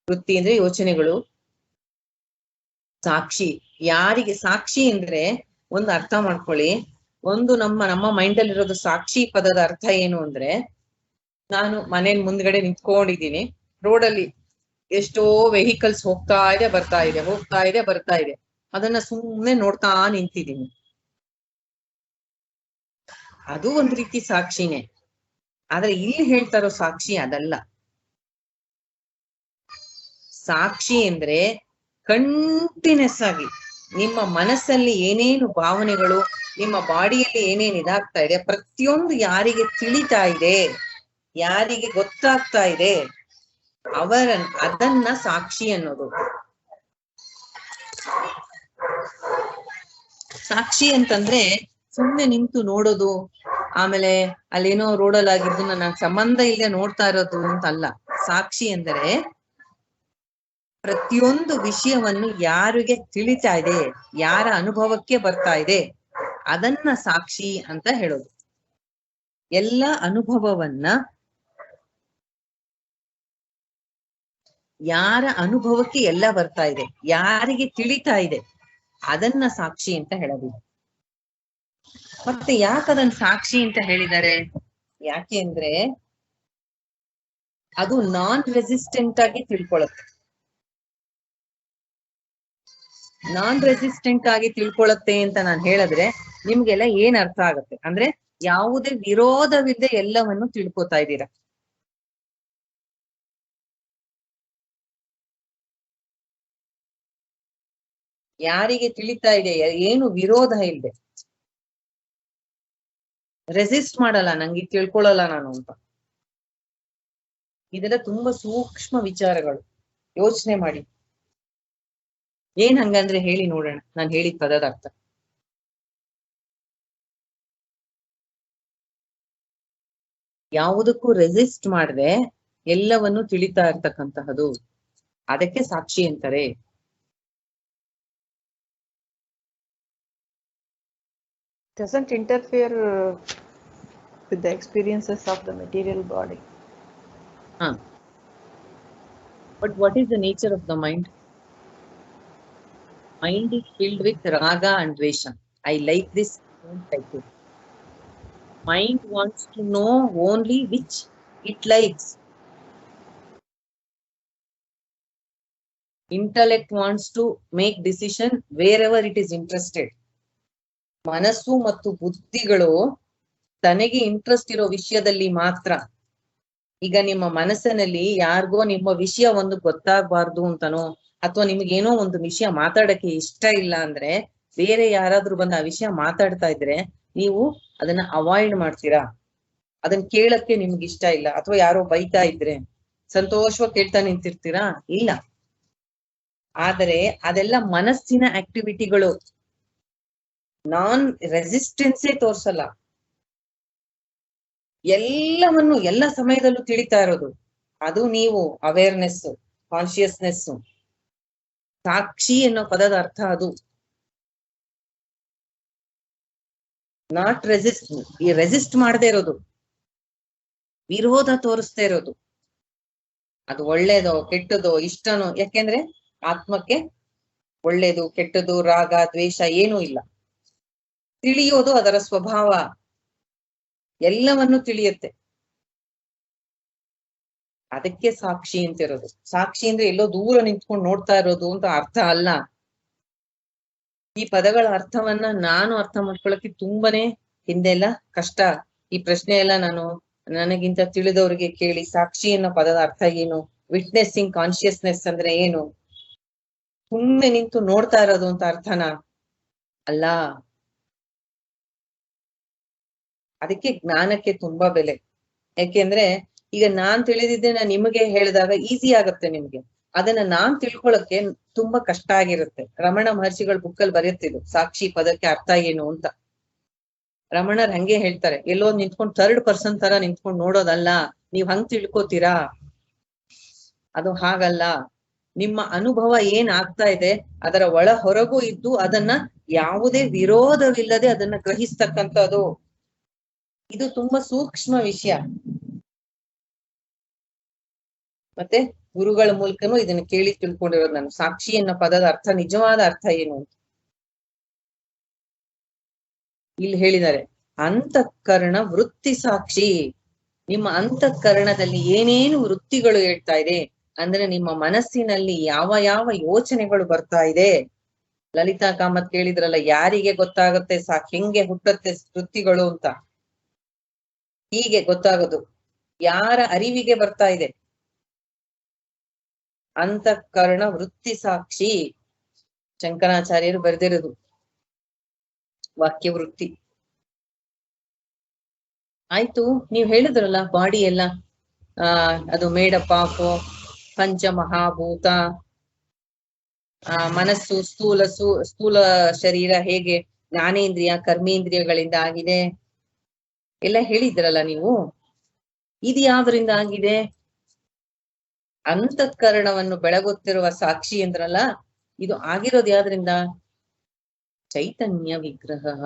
ವೃತ್ತಿ ಅಂದ್ರೆ ಯೋಚನೆಗಳು. ಸಾಕ್ಷಿ, ಯಾರಿಗೆ ಸಾಕ್ಷಿ ಅಂದ್ರೆ ಒಂದು ಅರ್ಥ ಮಾಡ್ಕೊಳ್ಳಿ, ಒಂದು ನಮ್ಮ ಮೈಂಡ್ ಅಲ್ಲಿ ಇರೋದು ಸಾಕ್ಷಿ ಪದದ ಅರ್ಥ ಏನು ಅಂದ್ರೆ, ನಾನು ಮನೆ ಮುಂದ್ಗಡೆ ನಿಂತ್ಕೊಂಡಿದ್ದೀನಿ, ರೋಡಲ್ಲಿ ಎಷ್ಟೋ ವೆಹಿಕಲ್ಸ್ ಹೋಗ್ತಾ ಇದೆ ಬರ್ತಾ ಇದೆ, ಹೋಗ್ತಾ ಇದೆ ಬರ್ತಾ ಇದೆ, ಅದನ್ನ ಸುಮ್ಮನೆ ನೋಡ್ತಾ ನಿಂತಿದ್ದೀನಿ. ಅದು ಒಂದ್ ರೀತಿ ಸಾಕ್ಷಿನೇ. ಆದ್ರೆ ಇಲ್ಲಿ ಹೇಳ್ತಾರೋ ಸಾಕ್ಷಿ ಅದಲ್ಲ. ಸಾಕ್ಷಿ ಅಂದ್ರೆ ಕಂಟಿನ್ಯೂಸ್ ಆಗಿ ನಿಮ್ಮ ಮನಸ್ಸಲ್ಲಿ ಏನೇನು ಭಾವನೆಗಳು, ನಿಮ್ಮ ಬಾಡಿಯಲ್ಲಿ ಏನೇನು ಇದಾಗ್ತಾ ಇದೆ, ಪ್ರತಿಯೊಂದು ಯಾರಿಗೆ ತಿಳಿತಾ ಇದೆ, ಯಾರಿಗೆ ಗೊತ್ತಾಗ್ತಾ ಇದೆ, ಅದನ್ನ ಸಾಕ್ಷಿ ಅನ್ನೋದು. ಸಾಕ್ಷಿ ಅಂತಂದ್ರೆ ಸುಮ್ನೆ ನಿಂತು ನೋಡೋದು, ಆಮೇಲೆ ಅಲ್ಲೇನೋ ರೋಡಲ್ಲಿ ಆಗಿದ್ದನ್ನ ನಾನು ಸಂಬಂಧ ಇಲ್ಲದೆ ನೋಡ್ತಾ ಇರೋದು ಅಂತ ಅಲ್ಲ. ಸಾಕ್ಷಿ ಅಂದರೆ ಪ್ರತಿಯೊಂದು ವಿಷಯವನ್ನು ಯಾರಿಗೆ ತಿಳಿತಾ ಇದೆ, ಯಾರ ಅನುಭವಕ್ಕೆ ಬರ್ತಾ ಇದೆ, ಅದನ್ನ ಸಾಕ್ಷಿ ಅಂತ ಹೇಳೋದು. ಎಲ್ಲ ಅನುಭವವನ್ನ ಯಾರ ಅನುಭವಕ್ಕೆ ಎಲ್ಲ ಬರ್ತಾ ಇದೆ, ಯಾರಿಗೆ ತಿಳಿತಾ ಇದೆ, ಅದನ್ನ ಸಾಕ್ಷಿ ಅಂತ ಹೇಳೋದು. ಮತ್ತೆ ಯಾಕದನ್ನ ಸಾಕ್ಷಿ ಅಂತ ಹೇಳಿದ್ದಾರೆ? ಯಾಕೆ ಅಂದ್ರೆ ಅದು ನಾನ್ ರೆಸಿಸ್ಟೆಂಟ್ ಆಗಿ ತಿಳ್ಕೊಳತ್ತೆ. ನಾನ್ ರೆಸಿಸ್ಟೆಂಟ್ ಆಗಿ ತಿಳ್ಕೊಳತ್ತೆ ಅಂತ ನಾನು ಹೇಳಿದ್ರೆ ನಿಮ್ಗೆಲ್ಲ ಏನ್ ಅರ್ಥ ಆಗತ್ತೆ ಅಂದ್ರೆ, ಯಾವುದೇ ವಿರೋಧವಿಲ್ಲದೆ ಎಲ್ಲವನ್ನು ತಿಳ್ಕೊತಾ ಇದ್ದೀರಾ. ಯಾರಿಗೆ ತಿಳಿತಾ ಇದೆ, ಏನು ವಿರೋಧ ಇಲ್ಲದೆ, ರೆಸಿಸ್ಟ್ ಮಾಡಲ್ಲ, ನಂಗೆ ತಿಳ್ಕೊಳಲ್ಲ ನಾನು ಅಂತ. ಇದೆಲ್ಲ ತುಂಬಾ ಸೂಕ್ಷ್ಮ ವಿಚಾರಗಳು, ಯೋಚನೆ ಮಾಡಿ. ಏನ್ ಹಂಗಂದ್ರೆ ಹೇಳಿ ನೋಡೋಣ, ನಾನು ಹೇಳಿದ ಪದದ ಅರ್ಥ. ಯಾವುದಕ್ಕೂ ರೆಸಿಸ್ಟ್ ಮಾಡದೆ ಎಲ್ಲವನ್ನು ತಿಳಿತಾ ಇರ್ತಕ್ಕಂತಹದ್ದು, ಅದಕ್ಕೆ ಸಾಕ್ಷಿ ಅಂತಾರೆ. Doesn't interfere with the experiences of the material body. But what is the nature of the mind? Mind is filled with raga and dvesha. I like this, I don't like it. Mind wants to know only which it likes. Intellect wants to make decision wherever it is interested. ಮನಸ್ಸು ಮತ್ತು ಬುದ್ಧಿಗಳು ತನಗೆ ಇಂಟ್ರೆಸ್ಟ್ ಇರೋ ವಿಷಯದಲ್ಲಿ ಮಾತ್ರ. ಈಗ ನಿಮ್ಮ ಮನಸ್ಸಿನಲ್ಲಿ ಯಾರಿಗೋ ನಿಮ್ಮ ವಿಷಯ ಒಂದು ಗೊತ್ತಾಗಬಾರ್ದು ಅಂತನೋ, ಅಥವಾ ನಿಮ್ಗೇನೋ ಒಂದು ವಿಷಯ ಮಾತಾಡಕ್ಕೆ ಇಷ್ಟ ಇಲ್ಲ ಅಂದ್ರೆ, ಬೇರೆ ಯಾರಾದ್ರೂ ಬಂದು ಆ ವಿಷಯ ಮಾತಾಡ್ತಾ ಇದ್ರೆ ನೀವು ಅದನ್ನ ಅವಾಯ್ಡ್ ಮಾಡ್ತೀರಾ. ಅದನ್ನ ಕೇಳಕ್ಕೆ ನಿಮ್ಗೆ ಇಷ್ಟ ಇಲ್ಲ. ಅಥವಾ ಯಾರೋ ಬೈತಾ ಇದ್ರೆ ಸಂತೋಷವಾಗಿ ಕೇಳ್ತಾ ನಿಂತಿರ್ತೀರಾ? ಇಲ್ಲ. ಆದರೆ ಅದೆಲ್ಲ ಮನಸ್ಸಿನ ಆಕ್ಟಿವಿಟಿಗಳು, ನಾನ್ ರೆಸಿಸ್ಟೆನ್ಸೇ ತೋರ್ಸಲ್ಲ. ಎಲ್ಲವನ್ನು ಎಲ್ಲ ಸಮಯದಲ್ಲೂ ತಿಳಿತಾ ಇರೋದು, ಅದು ನೀವು ಅವೇರ್ನೆಸ್, ಕಾನ್ಶಿಯಸ್ನೆಸ್. ಸಾಕ್ಷಿ ಅನ್ನೋ ಪದದ ಅರ್ಥ ಅದು. ನಾಟ್ ರೆಸಿಸ್ಟ್, ಈ ರೆಸಿಸ್ಟ್ ಮಾಡದೇ ಇರೋದು, ವಿರೋಧ ತೋರಿಸ್ತಾ ಇರೋದು. ಅದು ಒಳ್ಳೇದೋ ಕೆಟ್ಟದೋ ಇಷ್ಟನೋ, ಯಾಕೆಂದ್ರೆ ಆತ್ಮಕ್ಕೆ ಒಳ್ಳೇದು ಕೆಟ್ಟದು ರಾಗ ದ್ವೇಷ ಏನೂ ಇಲ್ಲ. ತಿಳಿಯೋದು ಅದರ ಸ್ವಭಾವ, ಎಲ್ಲವನ್ನು ತಿಳಿಯುತ್ತೆ. ಅದಕ್ಕೆ ಸಾಕ್ಷಿ ಅಂತಿರೋದು. ಸಾಕ್ಷಿ ಅಂದ್ರೆ ಎಲ್ಲೋ ದೂರ ನಿಂತ್ಕೊಂಡು ನೋಡ್ತಾ ಇರೋದು ಅಂತ ಅರ್ಥ ಅಲ್ಲ. ಈ ಪದಗಳ ಅರ್ಥವನ್ನ ನಾನು ಅರ್ಥ ಮಾಡ್ಕೊಳಕ್ಕೆ ತುಂಬಾನೇ ಹಿಂದೆಲ್ಲ ಕಷ್ಟ. ಈ ಪ್ರಶ್ನೆ ಎಲ್ಲ ನಾನು ನನಗಿಂತ ತಿಳಿದವರಿಗೆ ಕೇಳಿ, ಸಾಕ್ಷಿ ಅನ್ನೋ ಪದದ ಅರ್ಥ ಏನು, ವಿಟ್ನೆಸ್ಸಿಂಗ್ ಕಾನ್ಶಿಯಸ್ನೆಸ್ ಅಂದ್ರೆ ಏನು, ಸುಮ್ಮನೆ ನಿಂತು ನೋಡ್ತಾ ಇರೋದು ಅಂತ ಅರ್ಥನಾ? ಅಲ್ಲ. ಅದಕ್ಕೆ ಜ್ಞಾನಕ್ಕೆ ತುಂಬಾ ಬೆಲೆ. ಯಾಕೆಂದ್ರೆ ಈಗ ನಾನ್ ತಿಳಿದಿದ್ದೆ ನಾನು ನಿಮಗೆ ಹೇಳಿದಾಗ ಈಸಿ ಆಗತ್ತೆ ನಿಮ್ಗೆ. ಅದನ್ನ ನಾನ್ ತಿಳ್ಕೊಳಕ್ಕೆ ತುಂಬಾ ಕಷ್ಟ ಆಗಿರುತ್ತೆ. ರಮಣ ಮಹರ್ಷಿಗಳ ಬುಕ್ಕಲ್ಲಿ ಬರೆಯುತ್ತಿದ್ದು ಸಾಕ್ಷಿ ಪದಕ್ಕೆ ಅರ್ಥ ಏನು ಅಂತ. ರಮಣರ್ ಹಂಗೆ ಹೇಳ್ತಾರೆ, ಎಲ್ಲೋ ನಿಂತ್ಕೊಂಡು ಥರ್ಡ್ ಪರ್ಸನ್ ತರ ನಿಂತ್ಕೊಂಡು ನೋಡೋದಲ್ಲ, ನೀವ್ ಹಂಗ್ ತಿಳ್ಕೊತೀರಾ, ಅದು ಹಾಗಲ್ಲ. ನಿಮ್ಮ ಅನುಭವ ಏನ್ ಆಗ್ತಾ ಇದೆ ಅದರ ಒಳ ಹೊರಗೂ ಇದ್ದು ಅದನ್ನ ಯಾವುದೇ ವಿರೋಧವಿಲ್ಲದೆ ಅದನ್ನ ಗ್ರಹಿಸ್ತಕ್ಕಂಥದ್ದು. ಇದು ತುಂಬಾ ಸೂಕ್ಷ್ಮ ವಿಷಯ. ಮತ್ತೆ ಗುರುಗಳ ಮೂಲಕನೂ ಇದನ್ನ ಕೇಳಿ ತಿಳ್ಕೊಂಡಿರೋದು ನಾನು. ಸಾಕ್ಷಿ ಅನ್ನೋ ಪದದ ಅರ್ಥ, ನಿಜವಾದ ಅರ್ಥ ಏನು ಅಂತ. ಇಲ್ಲಿ ಹೇಳಿದ್ದಾರೆ ಅಂತಃಕರಣ ವೃತ್ತಿ ಸಾಕ್ಷಿ. ನಿಮ್ಮ ಅಂತಃಕರಣದಲ್ಲಿ ಏನೇನು ವೃತ್ತಿಗಳು ಹೇಳ್ತಾ ಇದೆ ಅಂದ್ರೆ ನಿಮ್ಮ ಮನಸ್ಸಿನಲ್ಲಿ ಯಾವ ಯಾವ ಯೋಚನೆಗಳು ಬರ್ತಾ ಇದೆ. ಲಲಿತಾ ಕಾಮತ್ ಕೇಳಿದ್ರಲ್ಲ, ಯಾರಿಗೆ ಗೊತ್ತಾಗುತ್ತೆ ಹೆಂಗೆ ಹುಟ್ಟತ್ತೆ ವೃತ್ತಿಗಳು ಅಂತ. ಹೀಗೆ ಗೊತ್ತಾಗೋದು ಯಾರ ಅರಿವಿಗೆ ಬರ್ತಾ ಇದೆ. ಅಂತಃಕರಣ ವೃತ್ತಿ ಸಾಕ್ಷಿ ಶಂಕರಾಚಾರ್ಯರು ಬರೆದಿರೋದು ವಾಕ್ಯ ವೃತ್ತಿ. ಆಯ್ತು, ನೀವ್ ಹೇಳಿದ್ರಲ್ಲ ಬಾಡಿ ಎಲ್ಲ ಅದು ಮೇಡಪ್ ಆಫ್ ಪಂಚಮಹಾಭೂತ, ಮನಸ್ಸು ಸ್ಥೂಲ ಶರೀರ ಹೇಗೆ ಜ್ಞಾನೇಂದ್ರಿಯ ಕರ್ಮೇಂದ್ರಿಯಗಳಿಂದ ಆಗಿದೆ ಎಲ್ಲ ಹೇಳಿದ್ರಲ್ಲ ನೀವು. ಇದು ಯಾವ್ದ್ರಿಂದ ಆಗಿದೆ? ಅಂತಃಕರಣವನ್ನು ಬೆಳಗುತ್ತಿರುವ ಸಾಕ್ಷಿ ಅಂದ್ರಲ್ಲ, ಇದು ಆಗಿರೋದು ಯಾವ್ದ್ರಿಂದ? ಚೈತನ್ಯ ವಿಗ್ರಹ.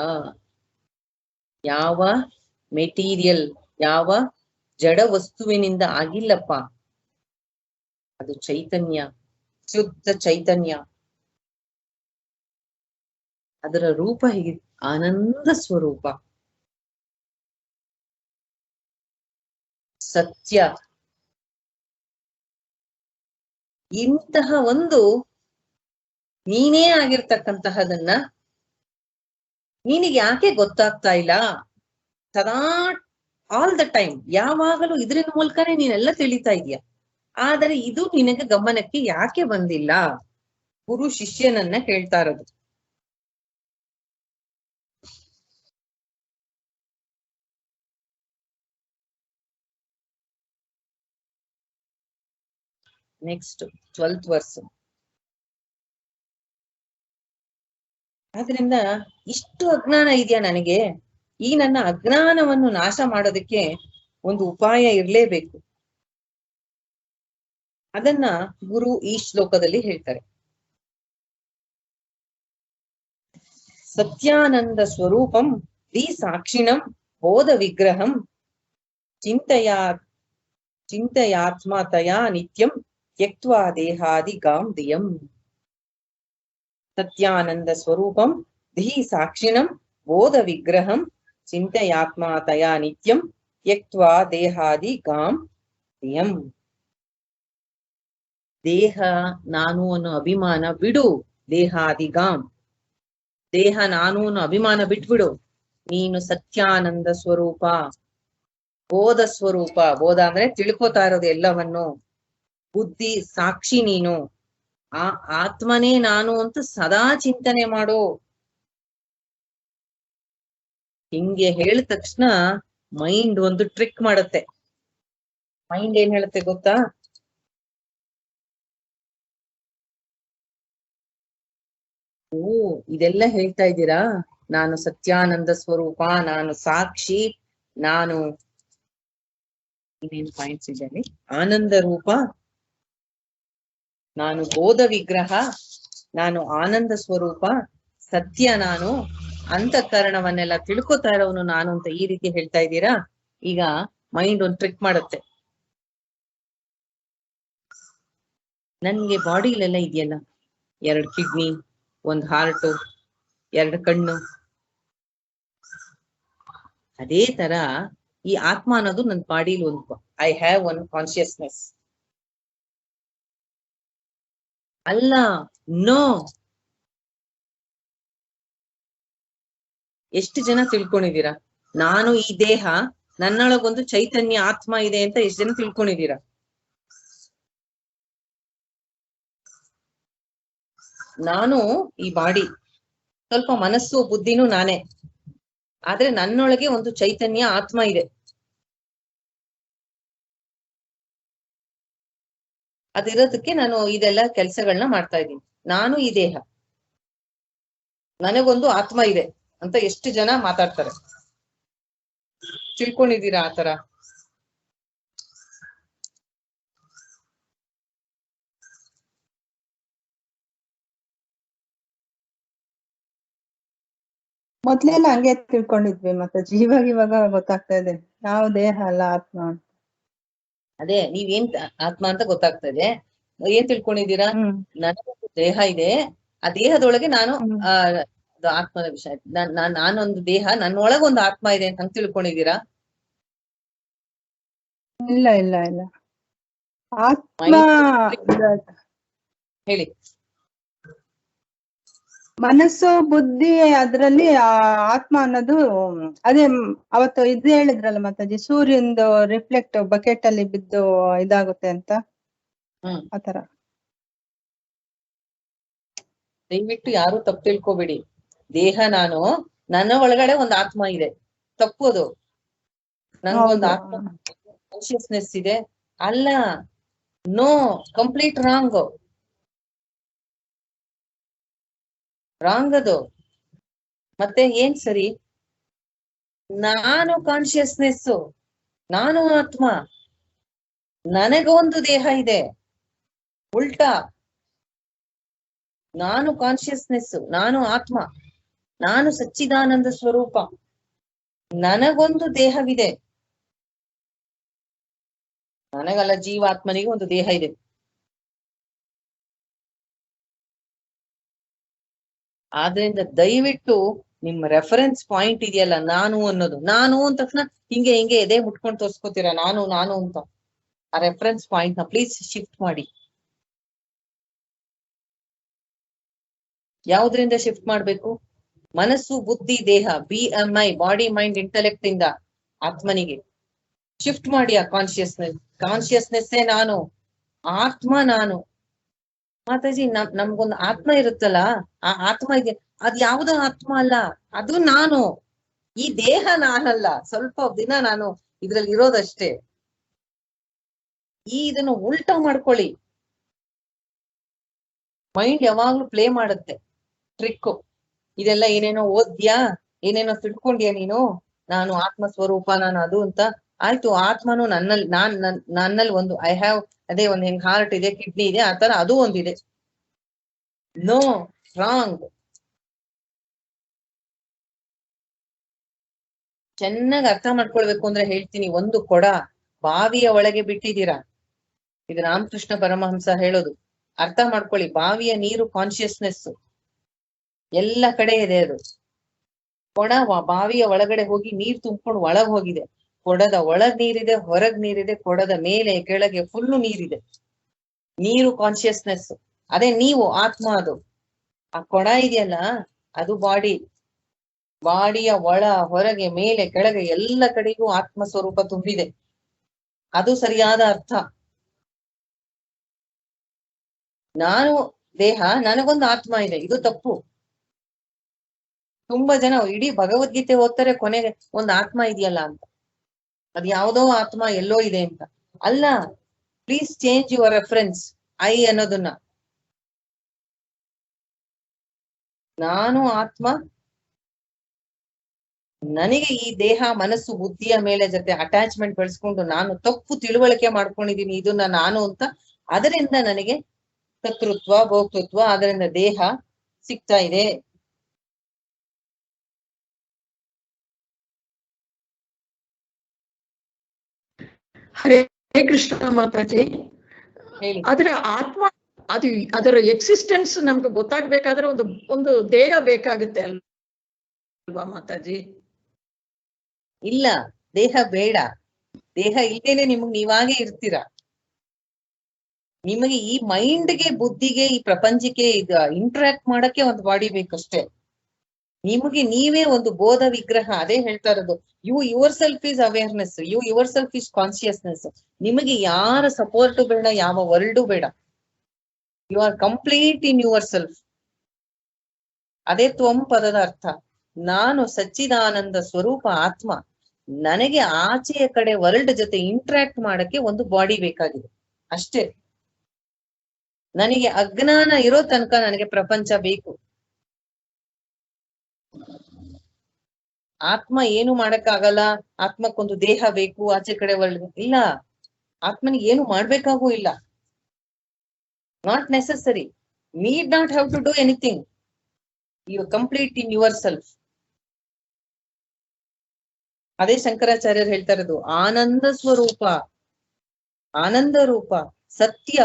ಯಾವ ಮೆಟೀರಿಯಲ್, ಯಾವ ಜಡ ವಸ್ತುವಿನಿಂದ ಆಗಿಲ್ಲಪ್ಪ, ಅದು ಚೈತನ್ಯ, ಶುದ್ಧ ಚೈತನ್ಯ. ಅದರ ರೂಪ ಹೇಗೆ? ಆನಂದ ಸ್ವರೂಪ, ಸತ್ಯ. ಇಂತಹ ಒಂದು ನೀನೇ ಆಗಿರ್ತಕ್ಕಂತಹದನ್ನ ನಿನಗೆ ಯಾಕೆ ಗೊತ್ತಾಗ್ತಾ ಇಲ್ಲ? ಸದಾ ಆಲ್ ದ ಟೈಮ್ ಯಾವಾಗಲೂ ಇದ್ರಿಂದ ಮೂಲಕನೇ ನೀನೆಲ್ಲ ತಿಳಿತಾ ಇದೀಯ, ಆದರೆ ಇದು ನಿನಗೆ ಗಮನಕ್ಕೆ ಯಾಕೆ ಬಂದಿಲ್ಲ? ಗುರು ಶಿಷ್ಯನನ್ನ ಕೇಳ್ತಾ ಇರೋದು. Next 12th verse. ಆದ್ರಿಂದ ಇಷ್ಟು ಅಜ್ಞಾನ ಇದೆಯಾ ನನಗೆ, ಈ ನನ್ನ ಅಜ್ಞಾನವನ್ನು ನಾಶ ಮಾಡೋದಕ್ಕೆ ಒಂದು ಉಪಾಯ ಇರ್ಲೇಬೇಕು. ಅದನ್ನ ಗುರು ಈ ಶ್ಲೋಕದಲ್ಲಿ ಹೇಳ್ತಾರೆ. ಸತ್ಯಾನಂದ ಸ್ವರೂಪಂ ದಿ ಸಾಕ್ಷಿಣಂ ಬೋಧ ವಿಗ್ರಹಂ ಚಿಂತಯಾತ್ಮತಯಾ ನಿತ್ಯಂ ತ್ಯಕ್ತ್ವಾ ದೇಹಾದಿ ಗಾಂ ದಿಯಂ. ಸತ್ಯಾನಂದ ಸ್ವರೂಪಂ ಧಿ ಸಾಕ್ಷಿಣಂ ಬೋಧ ವಿಗ್ರಹಂ ಚಿಂತಯಾತ್ಮತಯಾ ನಿತ್ಯಂ ತ್ಯಕ್ತ್ವಾ ದೇಹಾದಿ ಗಾಂ ದಿಯಂ. ದೇಹ ನಾನು ಅನ್ನೋ ಅಭಿಮಾನ ಬಿಡು. ದೇಹಾದಿ ಗಾಂ, ದೇಹ ನಾನು ಅನ್ನೋ ಅಭಿಮಾನ ಬಿಟ್ಬಿಡು. ನೀನು ಸತ್ಯಾನಂದ ಸ್ವರೂಪ, ಬೋಧ ಸ್ವರೂಪ. ಬೋಧ ಅಂದ್ರೆ ತಿಳ್ಕೊತಾ ಇರೋದು ಎಲ್ಲವನ್ನು. ಬುದ್ಧಿ ಸಾಕ್ಷಿ ನೀನು. ಆ ಆತ್ಮನೇ ನಾನು ಅಂತ ಸದಾ ಚಿಂತನೆ ಮಾಡು. ಹಿಂಗೆ ಹೇಳಿದ ತಕ್ಷಣ ಮೈಂಡ್ ಒಂದು ಟ್ರಿಕ್ ಮಾಡುತ್ತೆ. ಮೈಂಡ್ ಏನ್ ಹೇಳುತ್ತೆ ಗೊತ್ತಾ? ಓ, ಇದೆಲ್ಲ ಹೇಳ್ತಾ ಇದ್ದೀರಾ, ನಾನು ಸತ್ಯಾನಂದ ಸ್ವರೂಪ, ನಾನು ಸಾಕ್ಷಿ, ನಾನು ಇನ್ನೇನು ಪಾಯಿಂಟ್ಸ್ ಇದ್ದಾರೆ, ಆನಂದ ರೂಪ, ನಾನು ಬೋಧ ವಿಗ್ರಹ, ನಾನು ಆನಂದ ಸ್ವರೂಪ, ಸತ್ಯ ನಾನು, ಅಂತಃಕರಣವನ್ನೆಲ್ಲ ತಿಳ್ಕೊತಾ ಇರೋನು ನಾನು ಅಂತ ಈ ರೀತಿ ಹೇಳ್ತಾ ಇದ್ದೀರಾ. ಈಗ ಮೈಂಡ್ ಒಂದು ಟ್ರಿಕ್ ಮಾಡುತ್ತೆ. ನನ್ಗೆ ಬಾಡಿಲೆಲ್ಲ ಇದೆಯಲ್ಲ, 2 ಕಿಡ್ನಿ, 1 ಹಾರ್ಟು, 2 ಕಣ್ಣು, ಅದೇ ತರ ಈ ಆತ್ಮ ಅನ್ನೋದು ನನ್ನ ಬಾಡಿಲಿ ಒಂದು ಐ ಹ್ಯಾವ್ ಒನ್ ಕಾನ್ಶಿಯಸ್ನೆಸ್ ಅಲ್ಲ. ನೋ, ಎಷ್ಟು ಜನ ತಿಳ್ಕೊಂಡಿದ್ದೀರಾ ನಾನು ಈ ದೇಹ, ನನ್ನೊಳಗೊಂದು ಚೈತನ್ಯ ಆತ್ಮ ಇದೆ ಅಂತ ಎಷ್ಟು ಜನ ತಿಳ್ಕೊಂಡಿದ್ದೀರಾ? ನಾನು ಈ ಬಾಡಿ, ಸ್ವಲ್ಪ ಮನಸ್ಸು ಬುದ್ಧಿನೂ ನಾನೇ, ಆದ್ರೆ ನನ್ನೊಳಗೆ ಒಂದು ಚೈತನ್ಯ ಆತ್ಮ ಇದೆ. ಅದಿರೋದಕ್ಕೆ ನಾನು ಇದೆಲ್ಲ ಕೆಲಸಗಳನ್ನ ಮಾಡ್ತಾ ಇದ್ದೀನಿ. ನಾನು ಈ ದೇಹ, ನನಗೊಂದು ಆತ್ಮ ಇದೆ ಅಂತ ಎಷ್ಟು ಜನ ಮಾತಾಡ್ತಾರೆ? ತಿಳ್ಕೊಂಡಿದ್ದೀರಾ ಆತರ? ಮೊದ್ಲೆಲ್ಲ ಹಂಗೆ ತಿಳ್ಕೊಂಡಿದ್ವಿ ಮಾತಾಜಿ, ಇವಾಗ ಗೊತ್ತಾಗ್ತಾ ಇದೆ ನಾವು ದೇಹ ಅಲ್ಲ ಆತ್ಮ ಅಂತ. ಅದೇ ನೀವೇನ್ ಆತ್ಮ ಅಂತ ಗೊತ್ತಾಗ್ತಾ ಇದೆ. ಏನ್ ತಿಳ್ಕೊಂಡಿದ್ದೀರಾ? ನನಗೊಂದು ದೇಹ ಇದೆ, ಆ ದೇಹದೊಳಗೆ ನಾನು ಅದು ಆತ್ಮದ ವಿಷಯ. ನಾನೊಂದು ದೇಹ, ನನ್ನೊಳಗೊಂದು ಆತ್ಮ ಇದೆ ಅಂತ ಹಂಗ್ ತಿಳ್ಕೊಂಡಿದ್ದೀರಾ? ಇಲ್ಲ ಇಲ್ಲ ಇಲ್ಲ. ಆತ್ಮ ಹೇಳಿ. ಮನಸ್ಸು ಬುದ್ಧಿ ಅದ್ರಲ್ಲಿ ಆತ್ಮ ಅನ್ನೋದು ಅದೇ ಅವತ್ತು ಇದು ಹೇಳಿದ್ರಲ್ಲ ಮಾತಾಜಿ, ಸೂರ್ಯಂದು ರಿಫ್ಲೆಕ್ಟ್ ಬಕೆಟ್ ಅಲ್ಲಿ ಬಿದ್ದು ಇದಾಗುತ್ತೆ ಅಂತ. ಆತರ ದಯವಿಟ್ಟು ಯಾರು ತಪ್ಪು ತಿಳ್ಕೊಬೇಡಿ. ದೇಹ ನಾನು, ನನ್ನ ಒಳಗಡೆ ಒಂದು ಆತ್ಮ ಇದೆ, ತಪ್ಪೋದು. ನಂಗೊಂದು ಆತ್ಮ ಕಾನ್ಶಿಯಸ್ನೆಸ್ ಇದೆ ಅಲ್ಲ. No, complete wrong. ರಾಂಗ್ ಅದು. ಮತ್ತೆ ಏನ್ ಸರಿ? ನಾನು ಕಾನ್ಶಿಯಸ್ನೆಸ್, ನಾನು ಆತ್ಮ, ನನಗೊಂದು ದೇಹ ಇದೆ. ಉಲ್ಟಾ, ನಾನು ಕಾನ್ಶಿಯಸ್ನೆಸ್, ನಾನು ಆತ್ಮ, ನಾನು ಸಚ್ಚಿದಾನಂದ ಸ್ವರೂಪ, ನನಗೊಂದು ದೇಹವಿದೆ. ನನಗಲ್ಲ, ಜೀವಾತ್ಮನಿಗೆ ಒಂದು ದೇಹ ಇದೆ. ಆದ್ರಿಂದ ದಯವಿಟ್ಟು ನಿಮ್ಮ ರೆಫರೆನ್ಸ್ ಪಾಯಿಂಟ್ ಇದೆಯಲ್ಲ ನಾನು ಅನ್ನೋದು, ನಾನು ಅಂದ ತಕ್ಷಣ ಹಿಂಗೆ ಹಿಂಗೆ ಎದೆ ಮುಟ್ಕೊಂಡು ತೋರ್ಸ್ಕೊತೀರಾ ನಾನು ನಾನು ಅಂತ. ಆ ರೆಫರೆನ್ಸ್ ಪಾಯಿಂಟ್ ನ ಪ್ಲೀಸ್ ಶಿಫ್ಟ್ ಮಾಡಿ. ಯಾವ್ದ್ರಿಂದ ಶಿಫ್ಟ್ ಮಾಡ್ಬೇಕು? ಮನಸ್ಸು ಬುದ್ಧಿ ದೇಹ, BMI, ಬಾಡಿ ಮೈಂಡ್ ಇಂಟೆಲೆಕ್ಟ್ ಇಂದ ಆತ್ಮನಿಗೆ ಶಿಫ್ಟ್ ಮಾಡಿ. ಆ ಕಾನ್ಶಿಯಸ್ನೆಸ್ಸೇ ನಾನು, ಆತ್ಮ ನಾನು. ಮಾತಾಜಿ, ನಮ್ಗೊಂದು ಆತ್ಮ ಇರುತ್ತಲ್ಲ, ಆ ಆತ್ಮ ಇದೆ, ಅದ್ ಯಾವ್ದೋ ಆತ್ಮ ಅಲ್ಲ, ಅದು ನಾನು. ಈ ದೇಹ ನಾನಲ್ಲ. ಸ್ವಲ್ಪ ದಿನ ನಾನು ಇದ್ರಲ್ಲಿ ಇರೋದಷ್ಟೇ. ಇದನ್ನು ಉಲ್ಟಾ ಮಾಡ್ಕೊಳ್ಳಿ. ಮೈಂಡ್ ಯಾವಾಗ್ಲೂ ಪ್ಲೇ ಮಾಡುತ್ತೆ ಟ್ರಿಕ್. ಇದೆಲ್ಲ ಏನೇನೋ ಓದ್ಯಾ, ಏನೇನೋ ತಿಳ್ಕೊಂಡ್ಯಾ ನೀನು, ನಾನು ಆತ್ಮ ಸ್ವರೂಪ, ನಾನು ಅದು ಅಂತ. ಆಯ್ತು, ಆತ್ಮನು ನನ್ನಲ್ಲಿ, ನನ್ನಲ್ಲಿ ಒಂದು ಐ ಹ್ಯಾವ್, ಅದೇ ಒಂದ್ ಹೆಂಗ್ ಹಾರ್ಟ್ ಇದೆ, ಕಿಡ್ನಿ ಇದೆ, ಆತರ ಅದು ಒಂದಿದೆ. No, wrong. ಚೆನ್ನಾಗಿ ಅರ್ಥ ಮಾಡ್ಕೊಳ್ಬೇಕು ಅಂದ್ರೆ ಹೇಳ್ತೀನಿ. ಒಂದು ಕೊಡ ಬಾವಿಯ ಒಳಗೆ ಬಿಟ್ಟಿದ್ದೀರಾ. ಇದು ರಾಮಕೃಷ್ಣ ಪರಮಹಂಸ ಹೇಳೋದು. ಅರ್ಥ ಮಾಡ್ಕೊಳ್ಳಿ. ಬಾವಿಯ ನೀರು ಕಾನ್ಶಿಯಸ್ನೆಸ್ ಎಲ್ಲ ಕಡೆ ಇದೆ. ಅದು ಕೊಡ ಬಾವಿಯ ಒಳಗಡೆ ಹೋಗಿ ನೀರ್ ತುಂಬ್ಕೊಂಡು ಒಳಗ್ ಹೋಗಿದೆ. ಕೊಡದ ಒಳಗ್ ನೀರಿದೆ, ಹೊರಗ್ ನೀರಿದೆ, ಕೊಡದ ಮೇಲೆ ಕೆಳಗೆ ಫುಲ್ಲು ನೀರಿದೆ. ನೀರು ಕಾನ್ಶಿಯಸ್ನೆಸ್. ಅದೇ ನೀವು ಆತ್ಮ. ಅದು ಆ ಕೊಡ ಇದೆಯಲ್ಲ, ಅದು ಬಾಡಿ. ಬಾಡಿಯ ಒಳ ಹೊರಗೆ ಮೇಲೆ ಕೆಳಗೆ ಎಲ್ಲ ಕಡೆಗೂ ಆತ್ಮ ಸ್ವರೂಪ ತುಂಬಿದೆ. ಅದು ಸರಿಯಾದ ಅರ್ಥ. ನಾನು ದೇಹ, ನನಗೊಂದು ಆತ್ಮ ಇದೆ, ಇದು ತಪ್ಪು. ತುಂಬಾ ಜನ ಇಡೀ ಭಗವದ್ಗೀತೆ ಓದ್ತಾರೆ, ಕೊನೆಗೆ ಒಂದು ಆತ್ಮ ಇದೆಯಲ್ಲ ಅಂತ. ಅದ್ ಯಾವ್ದೋ ಆತ್ಮ ಎಲ್ಲೋ ಇದೆ ಅಂತ ಅಲ್ಲ. Please change your reference. I ಅನ್ನೋದನ್ನ, ನಾನು ಆತ್ಮ, ನನಗೆ ಈ ದೇಹ ಮನಸ್ಸು ಬುದ್ಧಿಯ ಮೇಲೆ ಜೊತೆ ಅಟ್ಯಾಚ್ಮೆಂಟ್ ಬೆಳೆಸ್ಕೊಂಡು ನಾನು ತಪ್ಪು ತಿಳುವಳಿಕೆ ಮಾಡ್ಕೊಂಡಿದೀನಿ ಇದನ್ನ ನಾನು ಅಂತ. ಅದರಿಂದ ನನಗೆ ಕರ್ತೃತ್ವ, ಭೋಕ್ತೃತ್ವ, ಅದರಿಂದ ದೇಹ ಸಿಗ್ತಾ ಇದೆ. ಹರೇ ಕೃಷ್ಣ ಮಾತಾಜಿ. ಹೇಳಿ. ಆದ್ರೆ ಆತ್ಮ, ಅದು ಅದರ ಎಕ್ಸಿಸ್ಟೆನ್ಸ್ ನಮ್ಗೆ ಗೊತ್ತಾಗ್ಬೇಕಾದ್ರೆ ಒಂದು ದೇಹ ಬೇಕಾಗುತ್ತೆ ಅಲ್ವಾ ಮಾತಾಜಿ? ಇಲ್ಲ, ದೇಹ ಬೇಡ. ದೇಹ ಇಲ್ದೇನೆ ನೀವಾಗೆ ಇರ್ತೀರಾ. ನಿಮಗೆ ಈ ಮೈಂಡ್ಗೆ, ಬುದ್ಧಿಗೆ, ಈ ಪ್ರಪಂಚಕ್ಕೆ ಇದು ಇಂಟ್ರಾಕ್ಟ್ ಮಾಡಕ್ಕೆ ಒಂದು ಬಾಡಿ ಬೇಕಷ್ಟೇ. ನಿಮಗೆ ನೀವೇ ಒಂದು ಬೋಧ ವಿಗ್ರಹ. ಅದೇ ಹೇಳ್ತಾ ಇರೋದು, you yourself is awareness, you yourself is consciousness. ನಿಮಗೆ ಯಾರ ಸಪೋರ್ಟ್ ಬೇಡ, ಯಾವ ವರ್ಲ್ಡು ಬೇಡ. You are complete in yourself. ಅದೇ ತ್ವಂ ಪದದ ಅರ್ಥ. ನಾನು ಸಚ್ಚಿದಾನಂದ ಸ್ವರೂಪ ಆತ್ಮ. ನನಗೆ ಆಚೆಯ ಕಡೆ ವರ್ಲ್ಡ್ ಜೊತೆ ಇಂಟ್ರಾಕ್ಟ್ ಮಾಡಕ್ಕೆ ಒಂದು ಬಾಡಿ ಬೇಕಾಗಿದೆ ಅಷ್ಟೇ. ನನಗೆ ಅಜ್ಞಾನ ಇರೋ ತನಕ ನನಗೆ ಪ್ರಪಂಚ ಬೇಕು. ಆತ್ಮ ಏನು ಮಾಡಕ್ಕಾಗಲ್ಲ, ಆತ್ಮಕ್ಕೊಂದು ದೇಹ ಬೇಕು, ಆಚೆ ಕಡೆ ವರ್ಲ್ಡ್ ಇಲ್ಲ. ಆತ್ಮನಿಗೆ ಏನು ಮಾಡ್ಬೇಕಾಗೂ ಇಲ್ಲ. Not necessary. Need not have to do anything. You complete in yourself. ಅದೇ ಶಂಕರಾಚಾರ್ಯರು ಹೇಳ್ತಾ ಇರೋದು, ಆನಂದ ಸ್ವರೂಪ, ಆನಂದ ರೂಪ, ಸತ್ಯ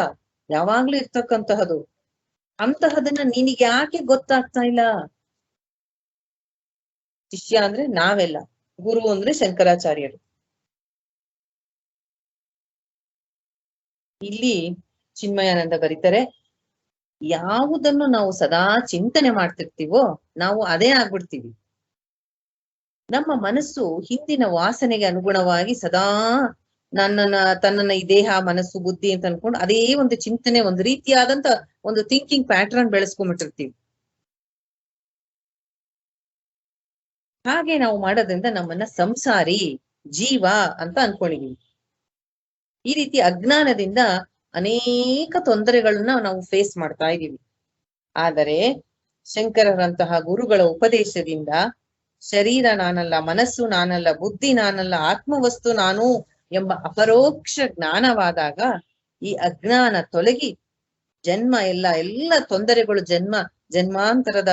ಯಾವಾಗ್ಲೂ ಇರ್ತಕ್ಕಂತಹದು. ಅಂತಹದನ್ನ ನಿನಗೆ ಯಾಕೆ ಗೊತ್ತಾಗ್ತಾ ಇಲ್ಲ? ಶಿಷ್ಯ ಅಂದ್ರೆ ನಾವೆಲ್ಲ, ಗುರು ಅಂದ್ರೆ ಶಂಕರಾಚಾರ್ಯರು. ಇಲ್ಲಿ ಚಿನ್ಮಯಾನಂದ ಬರೀತಾರೆ, ಯಾವುದನ್ನು ನಾವು ಸದಾ ಚಿಂತನೆ ಮಾಡ್ತಿರ್ತೀವೋ ನಾವು ಅದೇ ಆಗ್ಬಿಡ್ತೀವಿ. ನಮ್ಮ ಮನಸ್ಸು ಹಿಂದಿನ ವಾಸನೆಗೆ ಅನುಗುಣವಾಗಿ ಸದಾ ತನ್ನನ್ನ ಈ ದೇಹ ಮನಸ್ಸು ಬುದ್ಧಿ ಅಂತ ಅನ್ಕೊಂಡು ಅದೇ ಒಂದು ಚಿಂತನೆ, ಒಂದು ರೀತಿಯಾದಂತ ಒಂದು ಥಿಂಕಿಂಗ್ ಪ್ಯಾಟರ್ನ್ ಬೆಳೆಸ್ಕೊಂಡ್ಬಿಟ್ಟಿರ್ತೀವಿ. ಹಾಗೆ ನಾವು ಮಾಡೋದ್ರಿಂದ ನಮ್ಮನ್ನ ಸಂಸಾರಿ ಜೀವ ಅಂತ ಅನ್ಕೊಂಡಿದೀವಿ. ಈ ರೀತಿ ಅಜ್ಞಾನದಿಂದ ಅನೇಕ ತೊಂದರೆಗಳನ್ನ ನಾವು ಫೇಸ್ ಮಾಡ್ತಾ ಇದೀವಿ. ಆದರೆ ಶಂಕರರಂತಹ ಗುರುಗಳ ಉಪದೇಶದಿಂದ ಶರೀರ ನಾನಲ್ಲ, ಮನಸ್ಸು ನಾನಲ್ಲ, ಬುದ್ಧಿ ನಾನಲ್ಲ, ಆತ್ಮವಸ್ತು ನಾನು ಎಂಬ ಅಪರೋಕ್ಷ ಜ್ಞಾನವಾದಾಗ ಈ ಅಜ್ಞಾನ ತೊಲಗಿ ಜನ್ಮ ಎಲ್ಲ ತೊಂದರೆಗಳು, ಜನ್ಮಾಂತರದ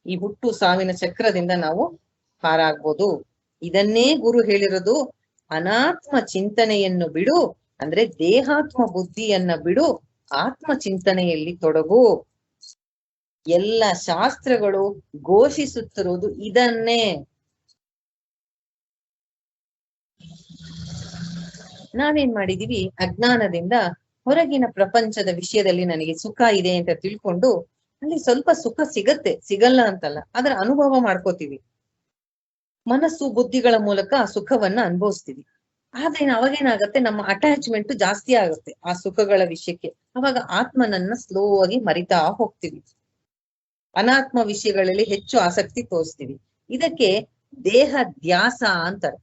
ಈ ಹುಟ್ಟು ಸಾವಿನ ಚಕ್ರದಿಂದ ನಾವು ಪಾರಾಗ್ಬೋದು. ಇದನ್ನೇ ಗುರು ಹೇಳಿರೋದು, ಅನಾತ್ಮ ಚಿಂತನೆಯನ್ನು ಬಿಡು, ಅಂದ್ರೆ ದೇಹಾತ್ಮ ಬುದ್ಧಿಯನ್ನ ಬಿಡು, ಆತ್ಮ ಚಿಂತನೆಯಲ್ಲಿ ತೊಡಗು. ಎಲ್ಲ ಶಾಸ್ತ್ರಗಳು ಘೋಷಿಸುತ್ತಿರುವುದು ಇದನ್ನೇ. ನಾವೇನ್ ಮಾಡಿದೀವಿ, ಅಜ್ಞಾನದಿಂದ ಹೊರಗಿನ ಪ್ರಪಂಚದ ವಿಷಯದಲ್ಲಿ ನನಗೆ ಸುಖ ಇದೆ ಅಂತ ತಿಳ್ಕೊಂಡು ಅಲ್ಲಿ ಸ್ವಲ್ಪ ಸುಖ ಸಿಗಲ್ಲ ಅಂತಲ್ಲ, ಅದರ ಅನುಭವ ಮಾಡ್ಕೋತೀವಿ. ಮನಸ್ಸು ಬುದ್ಧಿಗಳ ಮೂಲಕ ಆ ಸುಖವನ್ನ ಅನುಭವಿಸ್ತೀವಿ. ಆದ್ರೆ ಅವಾಗೇನಾಗತ್ತೆ, ನಮ್ಮ ಅಟ್ಯಾಚ್ಮೆಂಟ್ ಜಾಸ್ತಿ ಆಗುತ್ತೆ ಆ ಸುಖಗಳ ವಿಷಯಕ್ಕೆ. ಅವಾಗ ಆತ್ಮನನ್ನ ಸ್ಲೋ ಆಗಿ ಮರಿತಾ ಹೋಗ್ತೀವಿ. ಅನಾತ್ಮ ವಿಷಯಗಳಲ್ಲಿ ಹೆಚ್ಚು ಆಸಕ್ತಿ ತೋರಿಸ್ತೀವಿ. ಇದಕ್ಕೆ ದೇಹ ಧ್ಯಾಸ ಅಂತಾರೆ.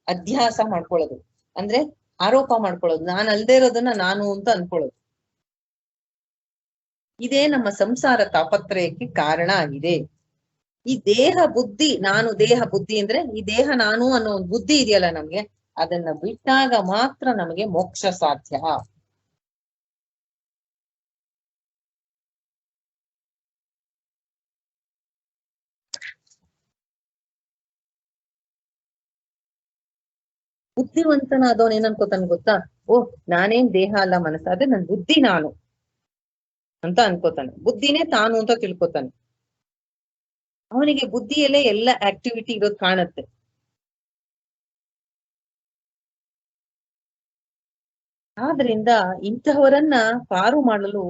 ಅಧ್ಯಾಸ ಮಾಡ್ಕೊಳ್ಳೋದು ಅಂದ್ರೆ ಆರೋಪ ಮಾಡ್ಕೊಳ್ಳೋದು, ನಾನು ಅಲ್ದೇ ಇರೋದನ್ನ ನಾನು ಅಂತ ಅನ್ಕೊಳ್ಳೋದು. ಇದೇ ನಮ್ಮ ಸಂಸಾರ ತಾಪತ್ರಯಕ್ಕೆ ಕಾರಣ ಆಗಿದೆ. ಈ ದೇಹ ಬುದ್ಧಿ, ನಾನು ದೇಹ ಬುದ್ಧಿ ಅಂದ್ರೆ ಈ ದೇಹ ನಾನು ಅನ್ನೋ ಒಂದು ಬುದ್ಧಿ ಇದೆಯಲ್ಲ ನಮ್ಗೆ, ಅದನ್ನ ಬಿಟ್ಟಾಗ ಮಾತ್ರ ನಮಗೆ ಮೋಕ್ಷ ಸಾಧ್ಯ. ಬುದ್ಧಿವಂತನಾದವನ್ ಏನ್ ಅನ್ಕೋತಾನೆ ಗೊತ್ತಾ, ಓಹ್ ನಾನೇನ್ ದೇಹ ಅಲ್ಲ ಮನಸ್ಸು, ಅದೇ ನನ್ ಬುದ್ಧಿ ನಾನು ಅಂತ ಅನ್ಕೋತಾನೆ. ಬುದ್ಧಿನೇ ತಾನು ಅಂತ ತಿಳ್ಕೊತಾನೆ. ಅವನಿಗೆ ಬುದ್ಧಿಯಲ್ಲೇ ಎಲ್ಲ ಆಕ್ಟಿವಿಟಿ ಇರೋದು ಕಾಣುತ್ತೆ. ಆದ್ರಿಂದ ಇಂತಹವರನ್ನ ಪಾರು ಮಾಡಲು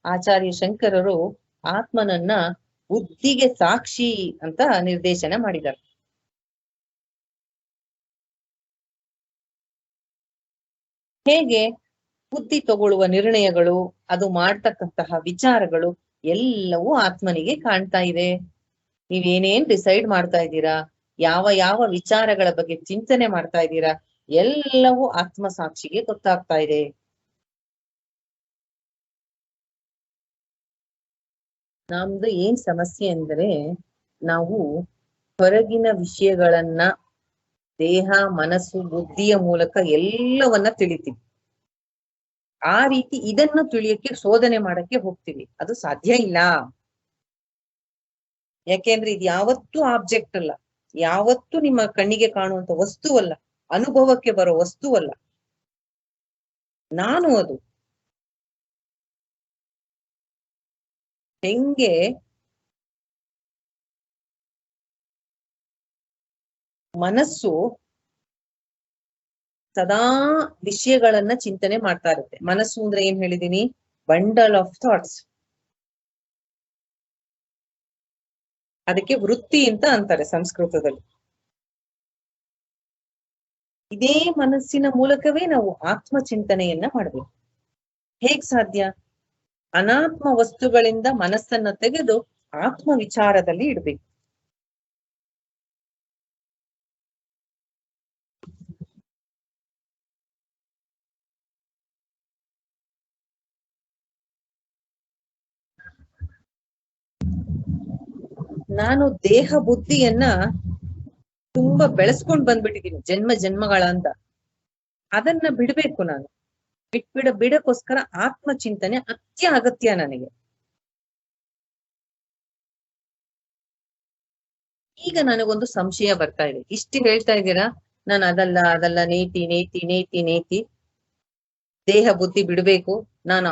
ಆಚಾರ್ಯ ಶಂಕರರು ಆತ್ಮನನ್ನ ಬುದ್ಧಿಗೆ ಸಾಕ್ಷಿ ಅಂತ ನಿರ್ದೇಶನ ಮಾಡಿದ್ದಾರೆ. ಹೇಗೆ ಬುದ್ಧಿ ತಗೊಳ್ಳುವ ನಿರ್ಣಯಗಳು, ಅದು ಮಾಡ್ತಕ್ಕಂತಹ ವಿಚಾರಗಳು ಎಲ್ಲವೂ ಆತ್ಮನಿಗೆ ಕಾಣ್ತಾ ಇದೆ. ನೀವೇನೇನ್ ಡಿಸೈಡ್ ಮಾಡ್ತಾ ಇದ್ದೀರಾ, ಯಾವ ವಿಚಾರಗಳ ಬಗ್ಗೆ ಚಿಂತನೆ ಮಾಡ್ತಾ ಇದ್ದೀರಾ, ಎಲ್ಲವೂ ಆತ್ಮ ಸಾಕ್ಷಿಗೆ ಗೊತ್ತಾಗ್ತಾ ಇದೆ. ನಮ್ದು ಏನ್ ಸಮಸ್ಯೆ ಅಂದ್ರೆ, ನಾವು ಹೊರಗಿನ ವಿಷಯಗಳನ್ನ ದೇಹ ಮನಸ್ಸು ಬುದ್ಧಿಯ ಮೂಲಕ ಎಲ್ಲವನ್ನ ತಿಳಿತೀವಿ. ಆ ರೀತಿ ಇದನ್ನ ತಿಳಿಯಕ್ಕೆ ಶೋಧನೆ ಮಾಡಕ್ಕೆ ಹೋಗ್ತೀವಿ, ಅದು ಸಾಧ್ಯ ಇಲ್ಲ. ಯಾಕೆಂದ್ರೆ ಇದು ಯಾವತ್ತೂ ಆಬ್ಜೆಕ್ಟ್ ಅಲ್ಲ, ಯಾವತ್ತೂ ನಿಮ್ಮ ಕಣ್ಣಿಗೆ ಕಾಣುವಂತ ವಸ್ತುವಲ್ಲ, ಅನುಭವಕ್ಕೆ ಬರೋ ವಸ್ತುವಲ್ಲ. ನಾನು ಅದು. ಹೆಂಗೆ ಮನಸ್ಸು ಸದಾ ವಿಷಯಗಳನ್ನ ಚಿಂತನೆ ಮಾಡ್ತಾ ಇರುತ್ತೆ. ಮನಸ್ಸು ಅಂದ್ರೆ ಏನ್ ಹೇಳಿದೀನಿ, ಬಂಡಲ್ ಆಫ್ ಥಾಟ್ಸ್. ಅದಕ್ಕೆ ವೃತ್ತಿ ಅಂತ ಅಂತಾರೆ ಸಂಸ್ಕೃತದಲ್ಲಿ. ಇದೇ ಮನಸ್ಸಿನ ಮೂಲಕವೇ ನಾವು ಆತ್ಮ ಚಿಂತನೆಯನ್ನ ಮಾಡ್ಬೇಕು. ಹೇಗ್ ಸಾಧ್ಯ? ಅನಾತ್ಮ ವಸ್ತುಗಳಿಂದ ಮನಸ್ಸನ್ನ ತೆಗೆದು ಆತ್ಮ ವಿಚಾರದಲ್ಲಿ ಇಡ್ಬೇಕು. ನಾನು ದೇಹ ಬುದ್ಧಿಯನ್ನ ತುಂಬಾ ಬೆಳೆಸ್ಕೊಂಡ್ ಬಂದ್ಬಿಟ್ಟಿದೀನಿ ಜನ್ಮಗಳ ಅಂತ. ಅದನ್ನ ಬಿಡ್ಬೇಕು. ನಾನು ಬಿಡಕ್ಕೋಸ್ಕರ ಆತ್ಮ ಚಿಂತನೆ ಅಗತ್ಯ ನನಗೆ. ಈಗ ನನಗೊಂದು ಸಂಶಯ ಬರ್ತಾ ಇದೆ. ಇಷ್ಟು ಹೇಳ್ತಾ ಇದ್ದೀರಾ, ನಾನು ಅದಲ್ಲ ನೇತಿ ದೇಹ ಬುದ್ಧಿ ಬಿಡ್ಬೇಕು, ನಾನು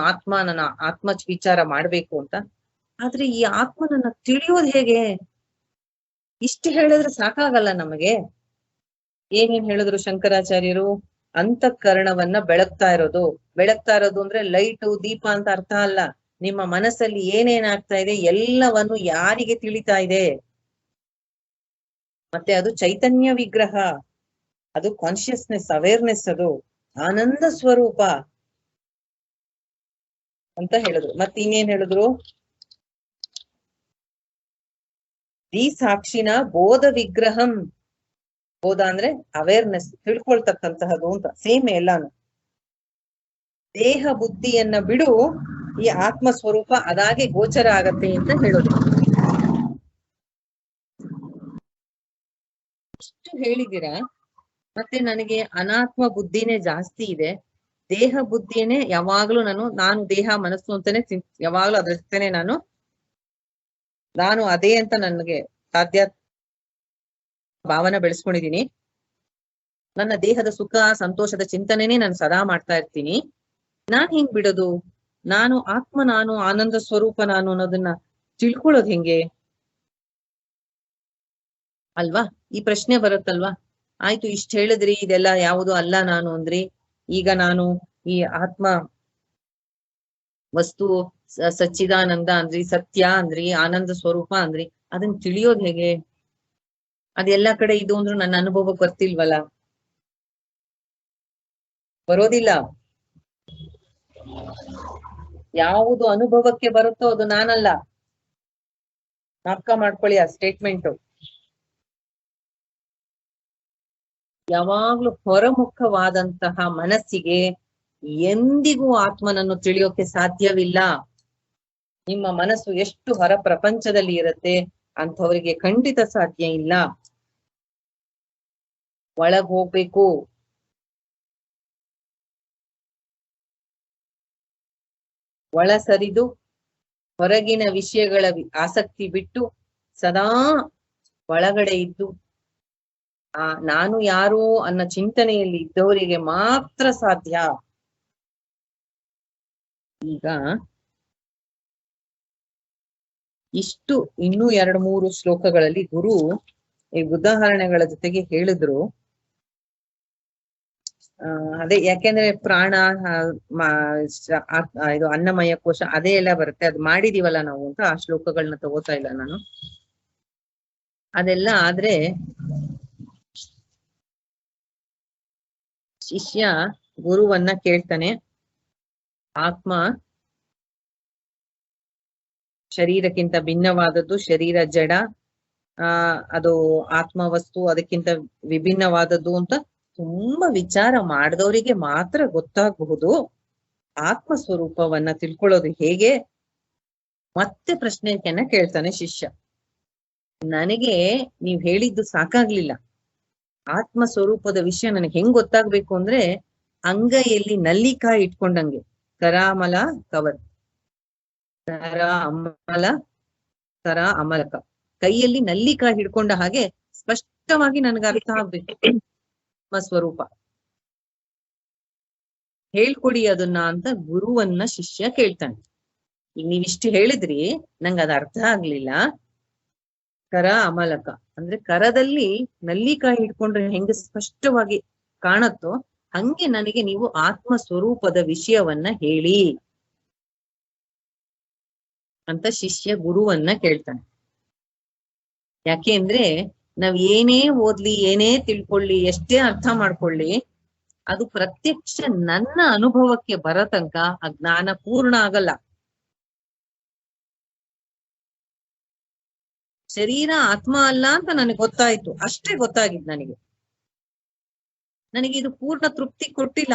ನನ್ನ ಆತ್ಮ ವಿಚಾರ ಮಾಡ್ಬೇಕು ಅಂತ. ಆದ್ರೆ ಈ ಆತ್ಮನನ್ನ ತಿಳಿಯೋದು ಹೇಗೆ? ಇಷ್ಟು ಹೇಳಿದ್ರೆ ಸಾಕಾಗಲ್ಲ ನಮಗೆ. ಏನೇನ್ ಹೇಳಿದ್ರು ಶಂಕರಾಚಾರ್ಯರು? ಅಂತಃಕರಣವನ್ನ ಬೆಳಗ್ತಾ ಇರೋದು ಅಂದ್ರೆ ಲೈಟು ದೀಪ ಅಂತ ಅರ್ಥ ಅಲ್ಲ. ನಿಮ್ಮ ಮನಸ್ಸಲ್ಲಿ ಏನೇನಾಗ್ತಾ ಇದೆ ಎಲ್ಲವನ್ನು ಯಾರಿಗೆ ತಿಳಿತಾ ಇದೆ? ಮತ್ತೆ ಅದು ಚೈತನ್ಯ ವಿಗ್ರಹ, ಅದು ಕಾನ್ಶಿಯಸ್ನೆಸ್, ಅವೇರ್ನೆಸ್, ಅದು ಆನಂದ ಸ್ವರೂಪ ಅಂತ ಹೇಳಿದ್ರು. ಮತ್ತೆ ಇನ್ನೇನ್ ಹೇಳಿದ್ರು? ದಿ ಸಾಕ್ಷಿನ ಬೋಧ ವಿಗ್ರಹಂ. ಬೋಧ ಅಂದ್ರೆ ಅವೇರ್ನೆಸ್, ತಿಳ್ಕೊಳ್ತಕ್ಕಂತಹದ್ದು ಅಂತ. ಸೇಮ್ ಎಲ್ಲಾನು. ದೇಹ ಬುದ್ಧಿಯನ್ನ ಬಿಡು, ಈ ಆತ್ಮ ಸ್ವರೂಪ ಅದಾಗೆ ಗೋಚರ ಆಗತ್ತೆ ಅಂತ ಹೇಳಿದ್ರು. ಇಷ್ಟು ಹೇಳಿದಿರಾ. ಮತ್ತೆ ನನಗೆ ಅನಾತ್ಮ ಬುದ್ಧಿನೇ ಜಾಸ್ತಿ ಇದೆ, ದೇಹ ಬುದ್ಧಿನೇ ಯಾವಾಗ್ಲೂ ನಾನು ದೇಹ ಮನಸ್ಸು ಅಂತಾನೆ ಯಾವಾಗ್ಲೂ ಅದ್ರ ಜೊತೆನೆ ನಾನು ಅದೇ ಅಂತ ನನಗೆ ಸಾಧ್ಯ ಭಾವನೆ ಬೆಳೆಸ್ಕೊಂಡಿದೀನಿ. ನನ್ನ ದೇಹದ ಸುಖ ಸಂತೋಷದ ಚಿಂತನೆನೇ ನಾನು ಸದಾ ಮಾಡ್ತಾ ಇರ್ತೀನಿ. ನಾನ್ ಹೆಂಗ್ ಬಿಡೋದು? ನಾನು ಆತ್ಮ, ನಾನು ಆನಂದ ಸ್ವರೂಪ ನಾನು ಅನ್ನೋದನ್ನ ತಿಳ್ಕೊಳ್ಳೋದು ಹೆಂಗೆ ಅಲ್ವಾ? ಈ ಪ್ರಶ್ನೆ ಬರುತ್ತಲ್ವಾ? ಆಯ್ತು, ಇಷ್ಟ ಹೇಳಿದ್ರಿ, ಇದೆಲ್ಲ ಯಾವುದು ಅಲ್ಲ ನಾನು ಅಂದ್ರಿ, ಈಗ ನಾನು ಈ ಆತ್ಮ ವಸ್ತು ಸಚ್ಚಿದಾನಂದ ಅಂದ್ರಿ, ಸತ್ಯ ಅಂದ್ರಿ, ಆನಂದ ಸ್ವರೂಪ ಅಂದ್ರಿ, ಅದನ್ನ ತಿಳಿಯೋದ್ ಹೇಗೆ? ಅದೆಲ್ಲಾ ಕಡೆ ಇದು ಅಂದ್ರೂ ನನ್ನ ಅನುಭವಕ್ಕೆ ಬರ್ತಿಲ್ವಲ್ಲ, ಬರೋದಿಲ್ಲ. ಯಾವುದು ಅನುಭವಕ್ಕೆ ಬರುತ್ತೋ ಅದು ನಾನಲ್ಲ. ಜ್ಞಾಪಕ ಮಾಡ್ಕೊಳ್ಳಿ ಆ ಸ್ಟೇಟ್ಮೆಂಟ್. ಯಾವಾಗ್ಲೂ ಹೊರಮುಖವಾದಂತಹ ಮನಸ್ಸಿಗೆ ಎಂದಿಗೂ ಆತ್ಮನನ್ನು ತಿಳಿಯೋಕೆ ಸಾಧ್ಯವಿಲ್ಲ. ನಿಮ್ಮ ಮನಸ್ಸು ಎಷ್ಟು ಹೊರ ಪ್ರಪಂಚದಲ್ಲಿ ಇರುತ್ತೆ ಅಂಥವರಿಗೆ ಖಂಡಿತ ಸಾಧ್ಯ ಇಲ್ಲ. ಒಳಗ್ ಹೋಗ್ಬೇಕು. ಒಳ ಸರಿದು ಹೊರಗಿನ ವಿಷಯಗಳ ಆಸಕ್ತಿ ಬಿಟ್ಟು ಸದಾ ಒಳಗಡೆ ಇದ್ದು ನಾನು ಯಾರು ಅನ್ನೋ ಚಿಂತನೆಯಲ್ಲಿ ಇದ್ದವರಿಗೆ ಮಾತ್ರ ಸಾಧ್ಯ. ಈಗ ಇಷ್ಟು ಇನ್ನೂ 2-3 ಶ್ಲೋಕಗಳಲ್ಲಿ ಗುರು ಈ ಉದಾಹರಣೆಗಳ ಜೊತೆಗೆ ಹೇಳಿದ್ರು. ಅದೇ ಯಾಕೆಂದ್ರೆ ಪ್ರಾಣ, ಇದು ಅನ್ನಮಯ ಕೋಶ ಅದೇ ಎಲ್ಲ ಬರುತ್ತೆ, ಅದು ಮಾಡಿದೀವಲ್ಲ ನಾವು ಅಂತ ಆ ಶ್ಲೋಕಗಳನ್ನ ತಗೋತಾ ಇಲ್ಲ ನಾನು. ಅದೆಲ್ಲ ಆದ್ರೆ ಶಿಷ್ಯ ಗುರುವನ್ನ ಕೇಳ್ತಾನೆ, ಆತ್ಮ ಶರೀರಕ್ಕಿಂತ ಭಿನ್ನವಾದದ್ದು, ಶರೀರ ಜಡ, ಅದು ಆತ್ಮ ವಸ್ತು ಅದಕ್ಕಿಂತ ವಿಭಿನ್ನವಾದದ್ದು ಅಂತ ತುಂಬಾ ವಿಚಾರ ಮಾಡಿದವರಿಗೆ ಮಾತ್ರ ಗೊತ್ತಾಗಬಹುದು. ಆತ್ಮ ಸ್ವರೂಪವನ್ನ ತಿಳ್ಕೊಳ್ಳೋದು ಹೇಗೆ? ಮತ್ತೆ ಪ್ರಶ್ನೆಯನ್ನ ಕೇಳ್ತಾನೆ ಶಿಷ್ಯ. ನನಗೆ ನೀವ್ ಹೇಳಿದ್ದು ಸಾಕಾಗ್ಲಿಲ್ಲ. ಆತ್ಮ ಸ್ವರೂಪದ ವಿಷಯ ನನಗೆ ಹೆಂಗ್ ಗೊತ್ತಾಗ್ಬೇಕು ಅಂದ್ರೆ, ಅಂಗೈಯಲ್ಲಿ ನಲ್ಲಿಕಾಯಿ ಇಟ್ಕೊಂಡಂಗೆ, ಕರಾಮಲ ಕವರ್, ಕರ ಅಮಲಕ, ಕೈಯಲ್ಲಿ ನಲ್ಲಿಕಾಯಿ ಹಿಡ್ಕೊಂಡ ಹಾಗೆ ಸ್ಪಷ್ಟವಾಗಿ ನನಗೆ ಅರ್ಥ ಆಗ್ಬೇಕು ಆತ್ಮ ಸ್ವರೂಪ. ಹೇಳ್ಕೊಡಿ ಅದನ್ನ ಅಂತ ಗುರುವನ್ನ ಶಿಷ್ಯ ಕೇಳ್ತಾನೆ. ಈಗ ನೀವಿಷ್ಟು ಹೇಳಿದ್ರಿ, ನಂಗೆ ಅದ್ ಅರ್ಥ ಆಗ್ಲಿಲ್ಲ. ಕರ ಅಮಲಕ ಅಂದ್ರೆ ಕರದಲ್ಲಿ ನಲ್ಲಿಕಾಯಿ ಹಿಡ್ಕೊಂಡ್ರೆ ಹೆಂಗೆ ಸ್ಪಷ್ಟವಾಗಿ ಕಾಣತ್ತೋ ಹಂಗೆ ನನಗೆ ನೀವು ಆತ್ಮ ಸ್ವರೂಪದ ವಿಷಯವನ್ನ ಹೇಳಿ ಅಂತ ಶಿಷ್ಯ ಗುರುವನ್ನ ಕೇಳ್ತಾನೆ. ಯಾಕೆ ಅಂದ್ರೆ ನಾವ್ ಏನೇ ಓದ್ಲಿ, ಏನೇ ತಿಳ್ಕೊಳ್ಳಿ, ಎಷ್ಟೇ ಅರ್ಥ ಮಾಡ್ಕೊಳ್ಳಿ, ಅದು ಪ್ರತ್ಯಕ್ಷ ನನ್ನ ಅನುಭವಕ್ಕೆ ಬರೋ ತನಕ ಆ ಜ್ಞಾನ ಪೂರ್ಣ ಆಗಲ್ಲ. ಶರೀರ ಆತ್ಮ ಅಲ್ಲ ಅಂತ ನನಗೆ ಗೊತ್ತಾಯ್ತು, ಅಷ್ಟೇ ಗೊತ್ತಾಗಿದ್ ನನಗೆ ಇದು ಪೂರ್ಣ ತೃಪ್ತಿ ಕೊಟ್ಟಿಲ್ಲ.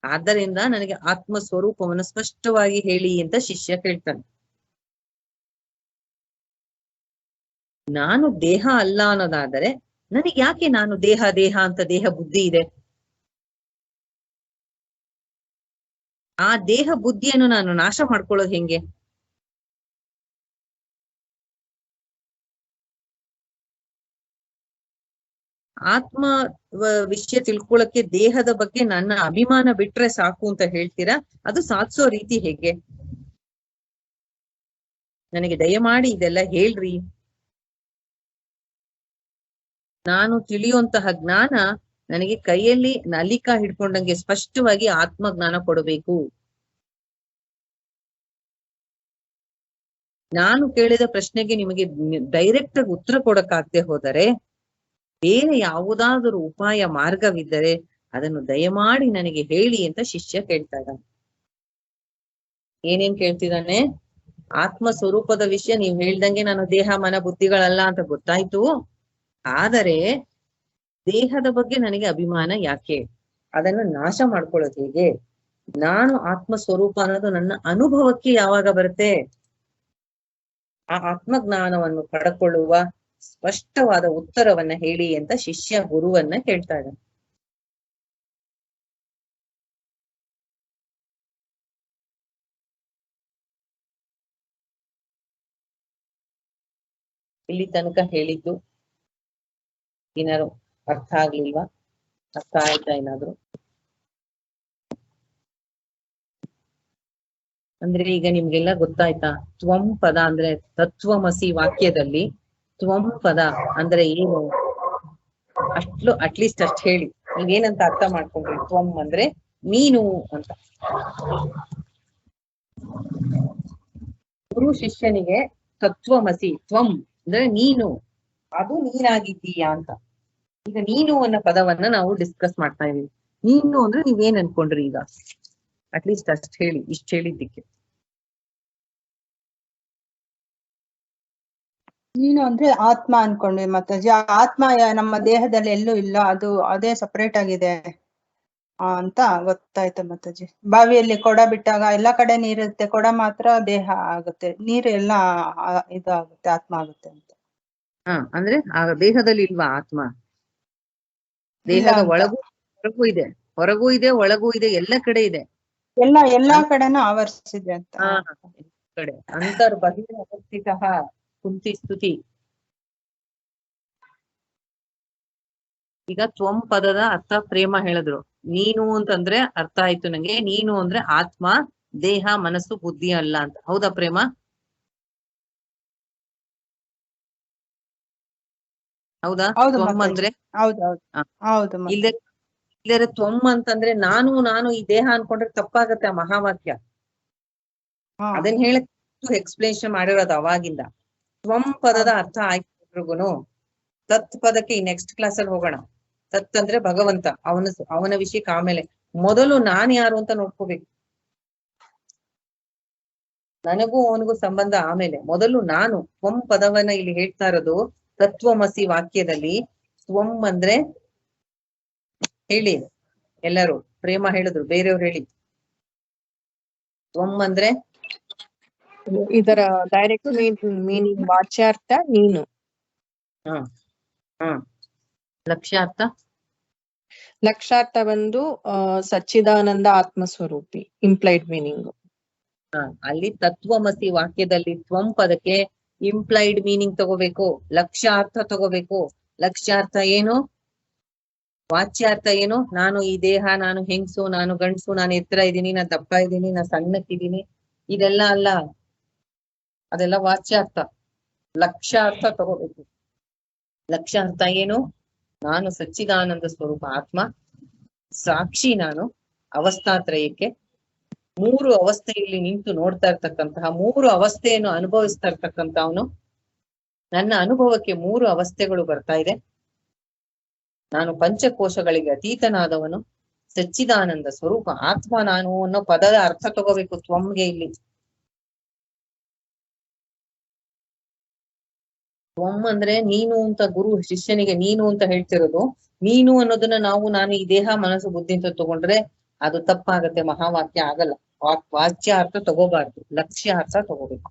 ಆದ್ದರಿಂದ ನನಗೆ ಆತ್ಮ ಸ್ವರೂಪವನ್ನು ಸ್ಪಷ್ಟವಾಗಿ ಹೇಳಿ ಅಂತ ಶಿಷ್ಯ ಕೇಳ್ತಾನೆ. ನಾನು ದೇಹ ಅಲ್ಲ ಅನ್ನೋದಾದರೆ ನನಗೆ ಯಾಕೆ ನಾನು ದೇಹ ಅಂತ ದೇಹ ಬುದ್ಧಿ ಇದೆ? ಆ ದೇಹ ಬುದ್ಧಿಯನ್ನು ನಾನು ನಾಶ ಮಾಡ್ಕೊಳ್ಳೋದು ಹೆಂಗೆ? ಆತ್ಮ ವಿಷಯ ತಿಳ್ಕೊಳಕ್ಕೆ ದೇಹದ ಬಗ್ಗೆ ನನ್ನ ಅಭಿಮಾನ ಬಿಟ್ರೆ ಸಾಕು ಅಂತ ಹೇಳ್ತೀರಾ? ಅದು ಸಾಧಿಸೋ ರೀತಿ ಹೇಗೆ? ನನಗೆ ದಯಮಾಡಿ ಇದೆಲ್ಲ ಹೇಳ್ರಿ. ನಾನು ತಿಳಿಯುವಂತಹ ಜ್ಞಾನ ನನಗೆ ಕೈಯಲ್ಲಿ ನಲಿಕಾ ಹಿಡ್ಕೊಂಡಂಗೆ ಸ್ಪಷ್ಟವಾಗಿ ಆತ್ಮಜ್ಞಾನ ಕೊಡಬೇಕು. ನಾನು ಕೇಳಿದ ಪ್ರಶ್ನೆಗೆ ನಿಮಗೆ ಡೈರೆಕ್ಟ್ ಆಗಿ ಉತ್ತರ ಕೊಡಕ್ಕಾಗದೆ ಹೋದರೆ ಬೇರೆ ಯಾವುದಾದರೂ ಉಪಾಯ ಮಾರ್ಗವಿದ್ದರೆ ಅದನ್ನು ದಯಮಾಡಿ ನನಗೆ ಹೇಳಿ ಅಂತ ಶಿಷ್ಯ ಕೇಳ್ತಾ ಇದ್ದಾನೆ. ಏನೇನ್ ಕೇಳ್ತಿದ್ದಾನೆ? ಆತ್ಮ ಸ್ವರೂಪದ ವಿಷಯ ನೀವ್ ಹೇಳ್ದಂಗೆ ನಾನು ದೇಹ ಮನ ಬುದ್ಧಿಗಳಲ್ಲ ಅಂತ ಗೊತ್ತಾಯ್ತು. ಆದರೆ ದೇಹದ ಬಗ್ಗೆ ನನಗೆ ಅಭಿಮಾನ ಯಾಕೆ? ಅದನ್ನು ನಾಶ ಮಾಡ್ಕೊಳ್ಳೋದು ಹೇಗೆ? ನಾನು ಆತ್ಮ ಸ್ವರೂಪ ಅನ್ನೋದು ನನ್ನ ಅನುಭವಕ್ಕೆ ಯಾವಾಗ ಬರುತ್ತೆ? ಆ ಆತ್ಮಜ್ಞಾನವನ್ನು ಪಡ್ಕೊಳ್ಳುವ ಸ್ಪಷ್ಟವಾದ ಉತ್ತರವನ್ನ ಹೇಳಿ ಅಂತ ಶಿಷ್ಯ ಗುರುವನ್ನ ಕೇಳ್ತಾ ಇದ್ದಾನೆ. ಇಲ್ಲಿ ತನಕ ಹೇಳಿದ್ದು ಏನಾದ್ರು ಅರ್ಥ ಆಗ್ಲಿಲ್ವಾ? ಅರ್ಥ ಆಯ್ತಾ ಏನಾದ್ರು? ಅಂದ್ರೆ ಈಗ ನಿಮ್ಗೆಲ್ಲ ಗೊತ್ತಾಯ್ತಾ? ತ್ವಂ ಪದ ಅಂದ್ರೆ ತತ್ವಮಸಿ ವಾಕ್ಯದಲ್ಲಿ ತ್ವಂ ಪದ ಅಂದ್ರೆ ಏನು? ಅಟ್ಲೀಸ್ಟ್ ಅಷ್ಟ್ ಹೇಳಿ. ನೀವೇನಂತ ಅರ್ಥ ಮಾಡ್ಕೊಂಡ್ರಿ? ತ್ವಂ ಅಂದ್ರೆ ನೀನು ಅಂತ. ಗುರು ಶಿಷ್ಯನಿಗೆ ತತ್ವಮಸಿ, ತ್ವಂ ಅಂದ್ರೆ ನೀನು, ಅದು ನೀನಾಗಿದ್ದೀಯಾ ಅಂತ. ಈಗ ನೀನು ಅನ್ನೋ ಪದವನ್ನ ನಾವು ಡಿಸ್ಕಸ್ ಮಾಡ್ತಾ ಇದೀವಿ. ನೀನು ಅಂದ್ರೆ ನೀವೇನ್ ಅನ್ಕೊಂಡ್ರಿ ಈಗ? ಅಟ್ಲೀಸ್ಟ್ ಅಷ್ಟ್ ಹೇಳಿ, ಇಷ್ಟ ಹೇಳಿದ್ದಕ್ಕೆ. ನೀನು ಅಂದ್ರೆ ಆತ್ಮ ಅನ್ಕೊಂಡ್ವಿ ಮಾತಾಜಿ. ಆತ್ಮ ನಮ್ಮ ದೇಹದಲ್ಲಿ ಎಲ್ಲೂ ಇಲ್ಲ, ಅದು ಅದೇ ಸಪರೇಟ್ ಆಗಿದೆ ಅಂತ ಗೊತ್ತಾಯ್ತು ಮಾತಾಜಿ. ಬಾವಿಯಲ್ಲಿ ಕೊಡ ಬಿಟ್ಟಾಗ ಎಲ್ಲಾ ಕಡೆ ನೀರಿರುತ್ತೆ, ಕೊಡ ಮಾತ್ರ ದೇಹ ಆಗುತ್ತೆ, ನೀರು ಎಲ್ಲ ಇದು ಆಗುತ್ತೆ, ಆತ್ಮ ಆಗುತ್ತೆ ಅಂತ. ಅಂದ್ರೆ ಆ ದೇಹದಲ್ಲಿ ಇಲ್ವಾ ಆತ್ಮ? ದೇಹದ ಒಳಗೂ ಹೊರಗೂ ಇದೆ, ಹೊರಗೂ ಇದೆ, ಒಳಗೂ ಇದೆ, ಎಲ್ಲ ಕಡೆ ಇದೆ. ಎಲ್ಲಾ ಕಡೆನೂ ಆವರಿಸಿದೆ ಅಂತ. ಕಡೆ ಅಂತರ್ಬಹಿರ್ ಅವಸ್ಥಿತ ಕುಂತಿ ಸ್ತುತಿ. ಈಗ ತ್ವಂ ಪದದ ಅರ್ಥ ಪ್ರೇಮ ಹೇಳಿದ್ರು. ನೀನು ಅಂತಂದ್ರೆ ಅರ್ಥ ಆಯ್ತು ನಂಗೆ, ನೀನು ಅಂದ್ರೆ ಆತ್ಮ, ದೇಹ ಮನಸ್ಸು ಬುದ್ಧಿ ಅಲ್ಲ ಅಂತ. ಹೌದಾ ಪ್ರೇಮ? ಹೌದಾ? ತ್ವಂ ಅಂದ್ರೆ ಇಲ್ಲರೆ ತ್ವಂ ಅಂತಂದ್ರೆ ನಾನು ಈ ದೇಹ ಅನ್ಕೊಂಡ್ರೆ ತಪ್ಪಾಗತ್ತೆ. ಆ ಮಹಾವಾಕ್ಯ ಅದನ್ನ ಹೇಳಕ್ ಎಕ್ಸ್ಪ್ಲೇಷನ್ ಮಾಡಿರೋದು ಅವಾಗಿಂದ. ತ್ವಂ ಪದದ ಅರ್ಥ ಆಯ್ತು. ತತ್ ಪದಕ್ಕೆ ಈ ನೆಕ್ಸ್ಟ್ ಕ್ಲಾಸ್ ಅಲ್ಲಿ ಹೋಗೋಣ. ತತ್ ಅಂದ್ರೆ ಭಗವಂತ, ಅವನ ವಿಷಯಕ್ಕೆ ಆಮೇಲೆ. ಮೊದಲು ನಾನ್ ಯಾರು ಅಂತ ನೋಡ್ಕೋಬೇಕು. ನನಗೂ ಅವನಿಗೂ ಸಂಬಂಧ ಆಮೇಲೆ. ಮೊದಲು ನಾನು. ತ್ವಂ ಪದವನ್ನ ಇಲ್ಲಿ ಹೇಳ್ತಾ ಇರೋದು ತತ್ವಮಸಿ ವಾಕ್ಯದಲ್ಲಿ. ತ್ವಂ ಅಂದ್ರೆ ಹೇಳಿ ಎಲ್ಲರೂ. ಪ್ರೇಮ ಹೇಳಿದ್ರು, ಬೇರೆಯವ್ರು ಹೇಳಿ. ತ್ವಂ ಅಂದ್ರೆ ಇದರ ಡೈರೆಕ್ಟ್ ಮೀನಿಂಗ್ ವಾಚ್ಯಾರ್ಥ ನೀನು. ಲಕ್ಷ್ಯಾರ್ಥ? ಲಕ್ಷ್ಯಾರ್ಥ ಬಂದು ಸಚ್ಚಿದಾನಂದ ಆತ್ಮಸ್ವರೂಪಿ, ಇಂಪ್ಲೈಡ್ ಮೀನಿಂಗ್. ಅಲ್ಲಿ ತತ್ವಮಸಿ ವಾಕ್ಯದಲ್ಲಿ ತ್ವಂ ಪದಕ್ಕೆ ಇಂಪ್ಲೈಡ್ ಮೀನಿಂಗ್ ತಗೋಬೇಕು, ಲಕ್ಷ್ಯಾರ್ಥ ತಗೋಬೇಕು. ಲಕ್ಷ್ಯಾರ್ಥ ಏನು? ವಾಚ್ಯಾರ್ಥ ಏನು? ನಾನು ಈ ದೇಹ, ನಾನು ಹೆಂಗ್ಸು, ನಾನು ಗಂಡ್ಸು, ನಾನು ಎತ್ತರ ಇದ್ದೀನಿ, ನಾನು ದಪ್ಪ ಇದ್ದೀನಿ, ನಾನು ಸಣ್ಣಕ್ಕಿದ್ದೀನಿ, ಇದೆಲ್ಲ ಅಲ್ಲ. ಅದೆಲ್ಲ ವಾಚ್ಯಾರ್ಥ. ಲಕ್ಷ್ಯಾರ್ಥ ತಗೋಬೇಕು. ಲಕ್ಷ್ಯಾರ್ಥ ಏನು? ನಾನು ಸಚ್ಚಿದಾನಂದ ಸ್ವರೂಪ ಆತ್ಮ, ಸಾಕ್ಷಿ ನಾನು, ಅವಸ್ಥಾತ್ರಯಕ್ಕೆ ಮೂರು ಅವಸ್ಥೆಯಲ್ಲಿ ನಿಂತು ನೋಡ್ತಾ ಇರ್ತಕ್ಕಂತಹ, ಮೂರು ಅವಸ್ಥೆಯನ್ನು ಅನುಭವಿಸ್ತಾ ಇರ್ತಕ್ಕಂಥವನು. ನನ್ನ ಅನುಭವಕ್ಕೆ ಮೂರು ಅವಸ್ಥೆಗಳು ಬರ್ತಾ ಇದೆ. ನಾನು ಪಂಚಕೋಶಗಳಿಗೆ ಅತೀತನಾದವನು, ಸಚ್ಚಿದಾನಂದ ಸ್ವರೂಪ ಆತ್ಮ ನಾನು ಅನ್ನೋ ಪದದ ಅರ್ಥ ತಗೋಬೇಕು ತ್ವಂಗೆ. ಇಲ್ಲಿ ತ್ವಂ ಅಂದ್ರೆ ನೀನು ಅಂತ ಗುರು ಶಿಷ್ಯನಿಗೆ ನೀನು ಅಂತ ಹೇಳ್ತಿರೋದು. ನೀನು ಅನ್ನೋದನ್ನ ನಾನು ಈ ದೇಹ ಮನಸ್ಸು ಬುದ್ಧಿ ಅಂತ ತಗೊಂಡ್ರೆ ಅದು ತಪ್ಪಾಗತ್ತೆ, ಮಹಾವಾಕ್ಯ ಆಗಲ್ಲ. ವಾಚ್ಯ ಅರ್ಥ ತಗೋಬಾರ್ದು, ಲಕ್ಷ್ಯ ಅರ್ಥ ತಗೋಬೇಕು.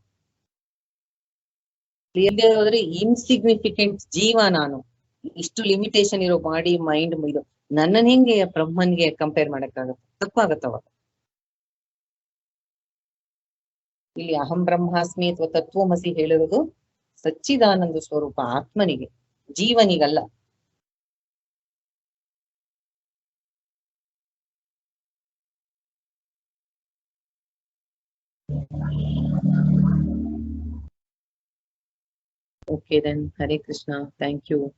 ಕ್ಲಿಯರ್ಲಿ ಹೋದ್ರೆ ಇನ್ಸಿಗ್ನಿಫಿಕೆಂಟ್ ಜೀವ ನಾನು, ಇಷ್ಟು ಲಿಮಿಟೇಷನ್ ಇರೋ ಬಾಡಿ ಮೈಂಡ್ ಇದು, ನನ್ನನ್ ಹೆಂಗೆ ಬ್ರಹ್ಮನ್ಗೆ ಕಂಪೇರ್ ಮಾಡಕ್ಕಾಗತ್ತೆ? ತಪ್ಪಾಗತ್ತವ. ಇಲ್ಲಿ ಅಹಂ ಬ್ರಹ್ಮಾಸ್ಮಿ ಅಥವಾ ತತ್ವಮಸಿ ಹೇಳಿರೋದು ಸಚ್ಚಿದಾನಂದ ಸ್ವರೂಪ ಆತ್ಮನಿಗೆ, ಜೀವನಿಗಲ್ಲ. Okay then, Hare Krishna. Thank you.